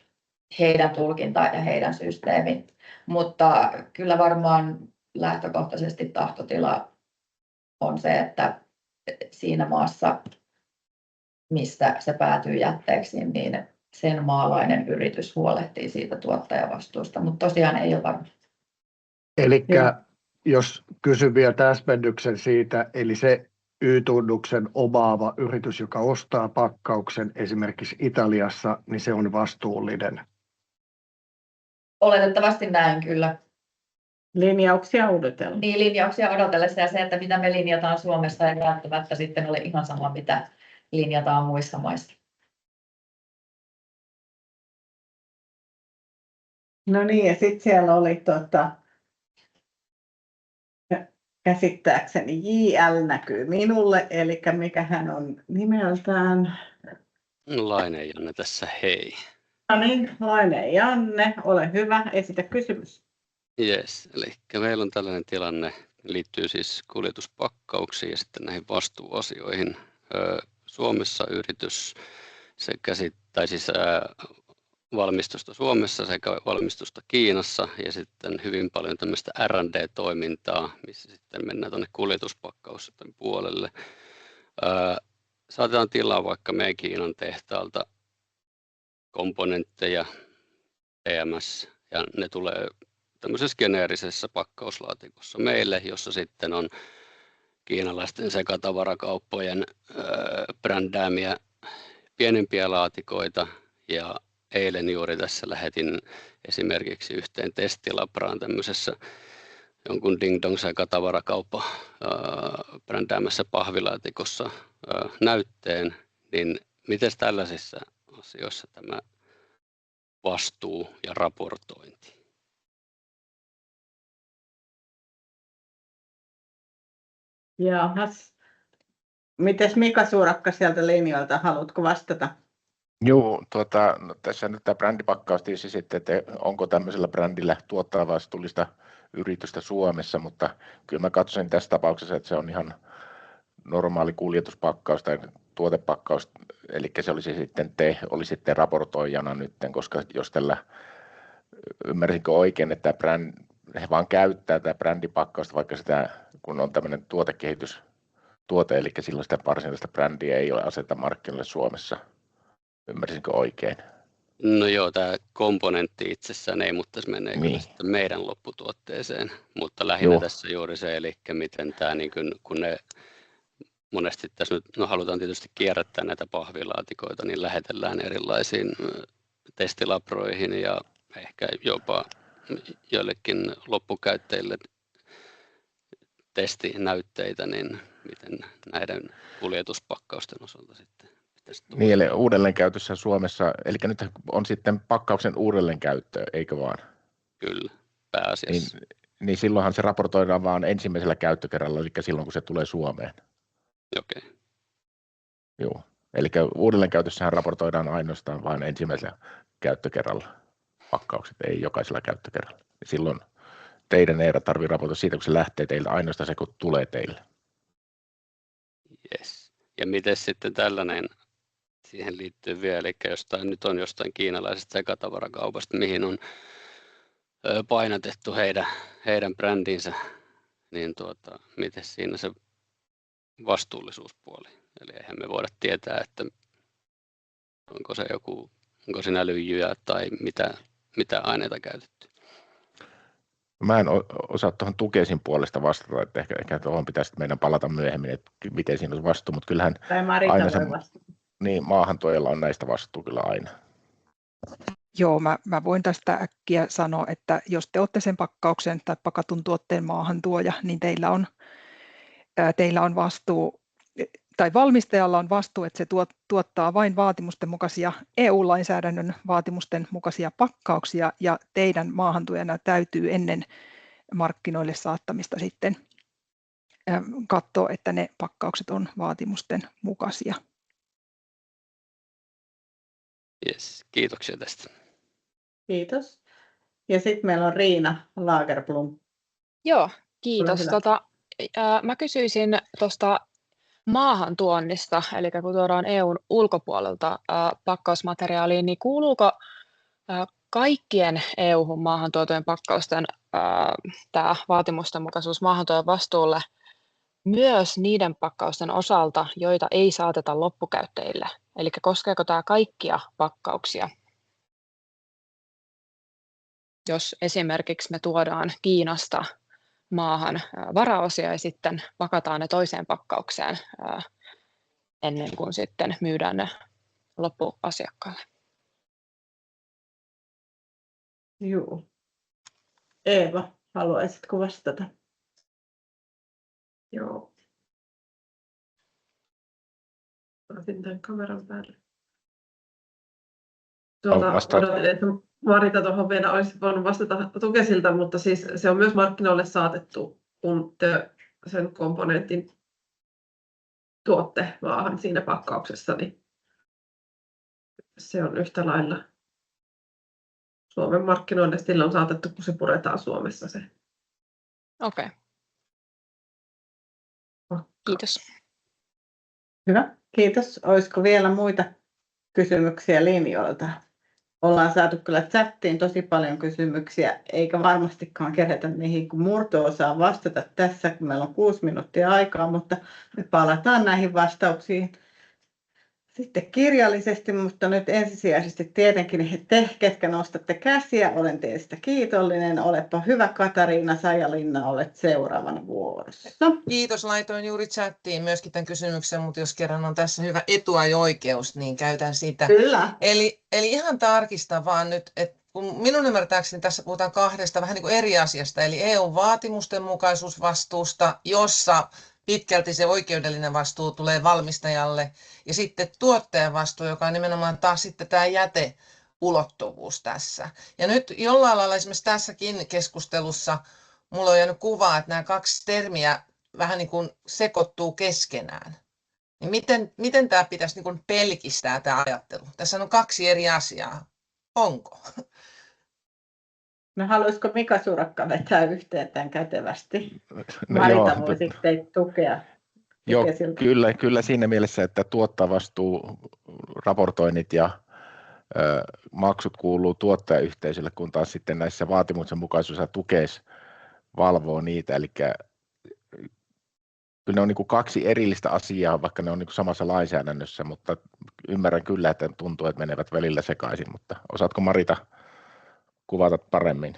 heidän tulkinta ja heidän systeemi. Mutta kyllä varmaan lähtökohtaisesti tahtotila on se, että siinä maassa, missä se päätyy jätteeksi, niin sen maalainen yritys huolehtii siitä tuottajavastuusta, mutta tosiaan ei ole varma.
Eli jos kysyn vielä täsmennyksen siitä, eli se Y-tunnuksen omaava yritys, joka ostaa pakkauksen esimerkiksi Italiassa, niin se on vastuullinen.
Oletettavasti näin kyllä.
Linjauksia odotellessa.
Niin, linjauksia odotellessa ja se, että mitä me linjataan Suomessa, ei välttämättä sitten ole ihan sama, mitä linjataan muissa maissa.
No niin, ja sitten siellä oli käsittääkseni JL näkyy minulle, eli mikä hän on nimeltään?
Laine Janne tässä, hei.
No niin, Laine Janne, ole hyvä, esitä kysymys.
Yes, eli meillä on tällainen tilanne, liittyy siis kuljetuspakkauksiin ja sitten näihin vastuuasioihin. Suomessa yritys valmistusta Suomessa sekä valmistusta Kiinassa ja sitten hyvin paljon tämmöistä R&D-toimintaa, missä sitten mennään tuonne kuljetuspakkausten puolelle. Saatetaan tilaa vaikka meidän Kiinan tehtaalta komponentteja, TMS, ja ne tulee tämmöisessä geneerisessä pakkauslaatikossa meille, jossa sitten on kiinalaisten sekatavarakauppojen brändäämiä pienempiä laatikoita. Ja eilen juuri tässä lähetin esimerkiksi yhteen testilabraan tämmöisessä jonkun Ding Dong sekatavarakauppa brändäämässä pahvilaatikossa näytteen, niin miten tällaisissa asioissa tämä vastuu ja raportointi?
Jaahas. Mites Mika Suurakka sieltä linjoilta, haluatko vastata?
Joo, no tässä nyt tämä brändipakkaus tietysti sitten, että onko tämmöisellä brändillä tuottajavastuullista yritystä Suomessa, mutta kyllä mä katsoin tässä tapauksessa, että se on ihan normaali kuljetuspakkaus tai tuotepakkaus, eli se olisi sitten olisitte raportoijana nyt, koska jos tällä, ymmärsinkö oikein, että he vaan käyttää tätä brändipakkausta, vaikka sitä, kun on tämmöinen tuotekehitystuote, eli silloin sitä varsinaista brändiä ei ole aseta markkinoille Suomessa. Ymmärsinkö oikein?
No joo, tämä komponentti itsessään ei, mutta se menee kyllä sitten meidän lopputuotteeseen. Mutta lähinnä tässä juuri se, eli miten tämä, niin kun ne monesti tässä nyt halutaan tietysti kierrättää näitä pahvilaatikoita, niin lähetellään erilaisiin testilabroihin ja ehkä jopa joillekin loppukäyttäjille testinäytteitä, niin miten näiden kuljetuspakkausten osalta sitten?
Niin, eli uudelleenkäytössä Suomessa, eli nyt on sitten pakkauksen uudelleenkäyttö, eikö vaan?
Kyllä, pääasiassa.
Niin silloinhan se raportoidaan vaan ensimmäisellä käyttökerralla, eli silloin kun se tulee Suomeen.
Okei.
Joo, eli uudelleenkäytössähän raportoidaan ainoastaan vain ensimmäisellä käyttökerralla pakkaukset, ei jokaisella käyttökerralla. Silloin teidän ei tarvitse raportoida siitä, kun se lähtee teiltä, ainoastaan se, kun tulee teille.
Yes. Ja miten sitten tällainen siihen liittyy vielä, eli nyt on jostain kiinalaisesta sekatavarakaupasta, mihin on painotettu heidän brändinsä, niin miten siinä se vastuullisuuspuoli? Eli eihän me voida tietää, että onko siinä lyijyä tai mitä aineita käytetty.
Mä en osaa tuohon Tukesin puolesta vastata, että ehkä tuohon pitäisi meidän palata myöhemmin, että miten siinä on vastuu, mutta kyllähän aina se, niin, maahantuojalla on näistä vastuu kyllä aina.
Joo, mä voin tästä äkkiä sanoa, että jos te olette sen pakkauksen tai pakatun tuotteen maahantuoja, niin teillä on vastuu, tai valmistajalla on vastuu, että se tuottaa vain vaatimusten mukaisia, EU-lainsäädännön vaatimusten mukaisia pakkauksia, ja teidän maahantuojana täytyy ennen markkinoille saattamista sitten katsoa, että ne pakkaukset on vaatimusten mukaisia.
Yes, kiitoksia tästä.
Kiitos. Ja sitten meillä on Riina Lagerblom.
Joo, kiitos. Mä kysyisin tuosta maahantuonnista, eli kun tuodaan EUn ulkopuolelta pakkausmateriaaliin, niin kuuluuko kaikkien EU-hun maahantuotujen pakkausten tämä vaatimustenmukaisuus maahantuojan vastuulle myös niiden pakkausten osalta, joita ei saateta loppukäyttäjille? Eli koskeeko tämä kaikkia pakkauksia? Jos esimerkiksi me tuodaan Kiinasta maahan varaosia ja sitten pakataan ne toiseen pakkaukseen ennen kuin sitten myydään ne loppuasiakkaalle.
Joo. Eeva, haluaisitko vastata?
Joo. Otin tämän kameran päälle. Odotin, että Marita tuohon vielä olisi voinut vastata Tukesilta, mutta siis se on myös markkinoille saatettu, kun te sen komponentin tuotte maahan siinä pakkauksessa, niin se on yhtä lailla Suomen markkinoille. Sillä on saatettu, kun se puretaan Suomessa se.
Okei. Kiitos.
Hyvä, kiitos. Olisiko vielä muita kysymyksiä linjoilta? Ollaan saatu kyllä chattiin tosi paljon kysymyksiä, eikä varmastikaan kerätä niihin, kun murto-osaa vastata tässä, kun meillä on 6 minuuttia aikaa, mutta me palataan näihin vastauksiin sitten kirjallisesti, mutta nyt ensisijaisesti tietenkin te, ketkä nostatte käsiä, olen teistä kiitollinen. Olepa hyvä, Katariina Sajalinna, olet seuraavana vuorossa.
Kiitos, laitoin juuri chattiin myöskin tämän kysymyksen, mutta jos kerran on tässä hyvä etuajo-oikeus, niin käytän sitä.
Kyllä.
Eli ihan tarkistan vaan nyt, että kun minun ymmärtääkseni tässä puhutaan kahdesta vähän niin kuin eri asiasta, eli EUn vaatimusten mukaisuusvastuusta, jossa pitkälti se oikeudellinen vastuu tulee valmistajalle, ja sitten tuottajan vastuu, joka on nimenomaan taas sitten tämä jäteulottuvuus tässä. Ja nyt jollain lailla esimerkiksi tässäkin keskustelussa mulla on jäänyt kuvaa, että nämä kaksi termiä vähän niin kuin sekoittuu keskenään. Niin miten tämä pitäisi niin kuin pelkistää tämä ajattelu? Tässä on kaksi eri asiaa. Onko?
No haluaisiko Mika Surakka vetää yhteen tämän kätevästi?
No
Marita
joo,
voisi teitä tukea.
Joo,
siltä?
kyllä siinä mielessä, että tuottajavastuu, raportoinnit ja maksut kuuluu tuottajayhteisölle, kun taas sitten näissä vaatimuksenmukaisuus ja tukeis valvoo niitä. Eli kyllä ne on niin kuin kaksi erillistä asiaa, vaikka ne on niin kuin samassa lainsäädännössä, mutta ymmärrän kyllä, että tuntuu, että menevät välillä sekaisin, mutta osaatko Marita kuvata paremmin?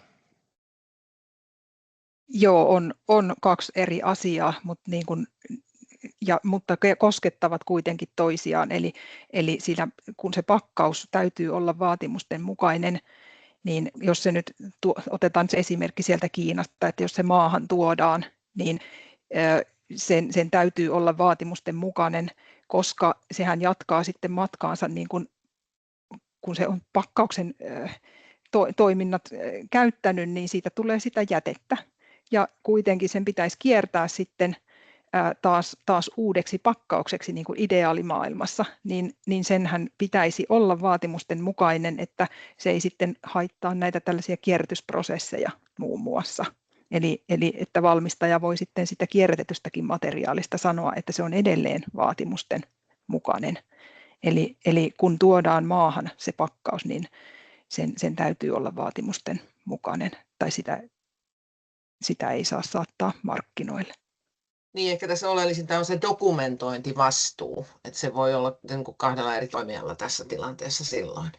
Joo, on kaksi eri asiaa, mutta koskettavat kuitenkin toisiaan. Eli siinä, kun se pakkaus täytyy olla vaatimusten mukainen, niin jos se nyt otetaan se esimerkki sieltä Kiinasta, että jos se maahan tuodaan, niin sen täytyy olla vaatimusten mukainen, koska sehän jatkaa sitten matkaansa, niin kun se on pakkauksen toiminnat käyttänyt, niin siitä tulee sitä jätettä. Ja kuitenkin sen pitäisi kiertää sitten taas uudeksi pakkaukseksi niin kuin ideaalimaailmassa, niin senhän pitäisi olla vaatimusten mukainen, että se ei sitten haittaa näitä tällaisia kierrätysprosesseja muun muassa. Eli että valmistaja voi sitten sitä kierrätetystäkin materiaalista sanoa, että se on edelleen vaatimusten mukainen. Eli kun tuodaan maahan se pakkaus, niin sen täytyy olla vaatimusten mukainen, tai sitä ei saa saattaa markkinoille.
Niin, ehkä tässä oleellisinta on se dokumentointivastuu, että se voi olla niin kuin kahdella eri toimijalla tässä tilanteessa silloin.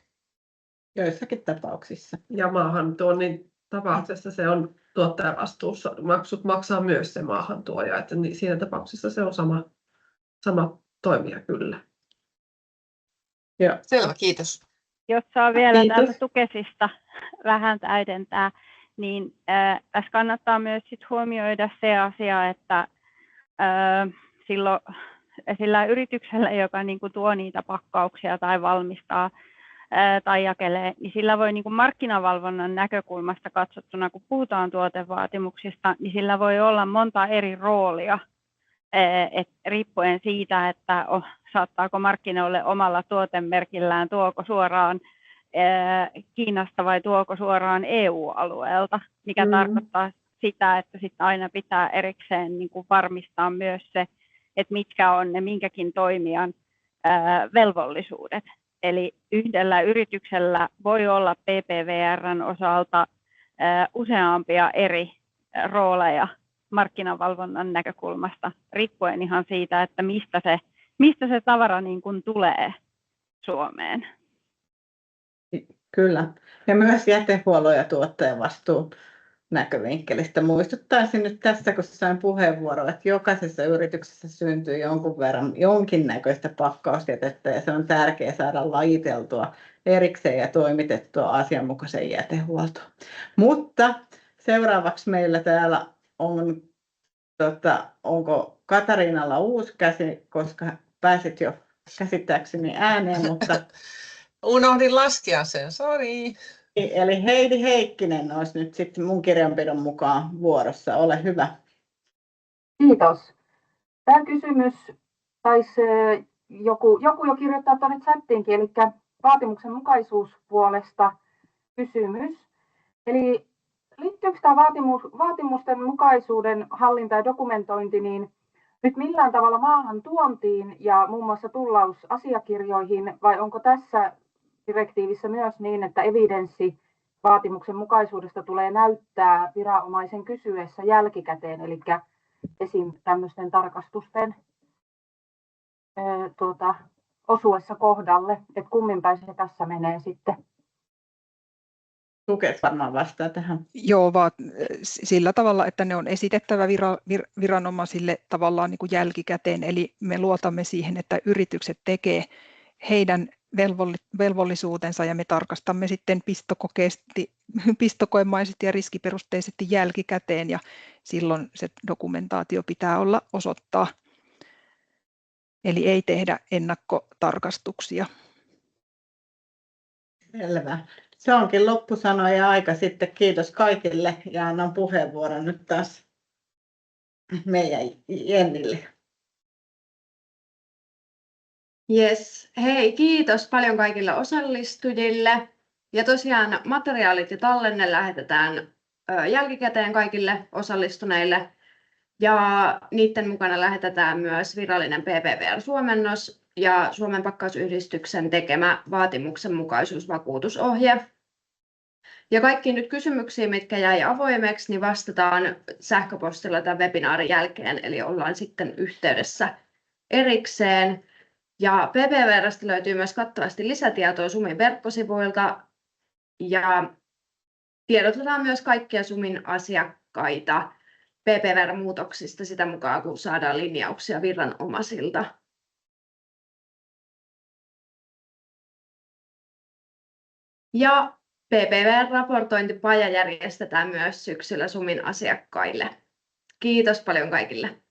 Joissakin tapauksissa.
Ja maahantuonnin tapauksessa se on tuottajavastuussa. Maksut maksaa myös se maahantuoja, että siinä tapauksessa se on sama toimija kyllä.
Joo.
Selvä, kiitos.
Jos saa vielä
Kiitos.
täältä Tukesista vähän täydentää, niin tässä kannattaa myös sit huomioida se asia, että silloin sillä yrityksellä, joka niin kuin tuo niitä pakkauksia tai valmistaa tai jakelee, niin sillä voi niin kuin markkinavalvonnan näkökulmasta katsottuna, kun puhutaan tuotevaatimuksista, niin sillä voi olla monta eri roolia, riippuen siitä, että saattaako markkinoille omalla tuotemerkillään, tuoko suoraan Kiinasta vai tuoko suoraan EU-alueelta, mikä tarkoittaa sitä, että sitten aina pitää erikseen niin kuin varmistaa myös se, että mitkä on ne minkäkin toimijan velvollisuudet. Eli yhdellä yrityksellä voi olla PPVR:n osalta useampia eri rooleja markkinavalvonnan näkökulmasta, riippuen ihan siitä, että mistä se tavara niin kuin tulee Suomeen.
Kyllä. Ja myös jätehuollon ja tuottajavastuun näkövinkkelistä muistuttaisin nyt tässä, kun sain puheenvuoroa, että jokaisessa yrityksessä syntyy jonkun verran jonkinnäköistä pakkausjätettä ja se on tärkeää saada lajiteltua erikseen ja toimitettua asianmukaisen jätehuoltoon. Mutta seuraavaksi meillä täällä on, onko Katariinalla uusi käsi, koska pääsit jo käsittääkseni ääneen, mutta
Unohdin laskea sen, sori.
eli Heidi Heikkinen olisi nyt sitten mun kirjanpidon mukaan vuorossa. Ole hyvä.
Kiitos. Tämä kysymys taisi joku jo kirjoittaa tuonne chattiinkin, eli vaatimuksenmukaisuuspuolesta kysymys. Eli liittyykö tämä vaatimusten mukaisuuden hallinta ja dokumentointi niin nyt millään tavalla maahan tuontiin ja muun muassa tullausasiakirjoihin, vai onko tässä direktiivissä myös niin, että evidenssi vaatimuksen mukaisuudesta tulee näyttää viranomaisen kysyessä jälkikäteen, eli esim. Tämmöisten tarkastusten osuessa kohdalle, että kummin päin se tässä menee sitten?
Tuket varmaan vastaa tähän.
Joo, vaan sillä tavalla, että ne on esitettävä viranomaisille tavallaan niin kuin jälkikäteen, eli me luotamme siihen, että yritykset tekee heidän velvollisuutensa ja me tarkastamme sitten pistokoemaisesti ja riskiperusteisesti jälkikäteen ja silloin se dokumentaatio pitää olla osoittaa. Eli ei tehdä ennakkotarkastuksia.
Selvä. Se onkin loppusanoja aika sitten. Kiitos kaikille ja annan puheenvuoron nyt taas meidän Jennille.
Yes. Hei, kiitos paljon kaikille osallistujille. Ja tosiaan materiaalit ja tallenne lähetetään jälkikäteen kaikille osallistuneille. Ja niiden mukana lähetetään myös virallinen PPVR-suomennos ja Suomen pakkausyhdistyksen tekemä vaatimuksenmukaisuusvakuutusohje. Ja kaikkiin nyt kysymyksiin, mitkä jäi avoimeksi, niin vastataan sähköpostilla tämän webinaarin jälkeen, eli ollaan sitten yhteydessä erikseen. Ja PPVR:stä löytyy myös kattavasti lisätietoa SUMin verkkosivuilta ja tiedotetaan myös kaikkia SUMin asiakkaita PPVR-muutoksista sitä mukaan, kun saadaan linjauksia viranomaisilta. Ja PPVR-raportointipaja järjestetään myös syksyllä SUMin asiakkaille. Kiitos paljon kaikille.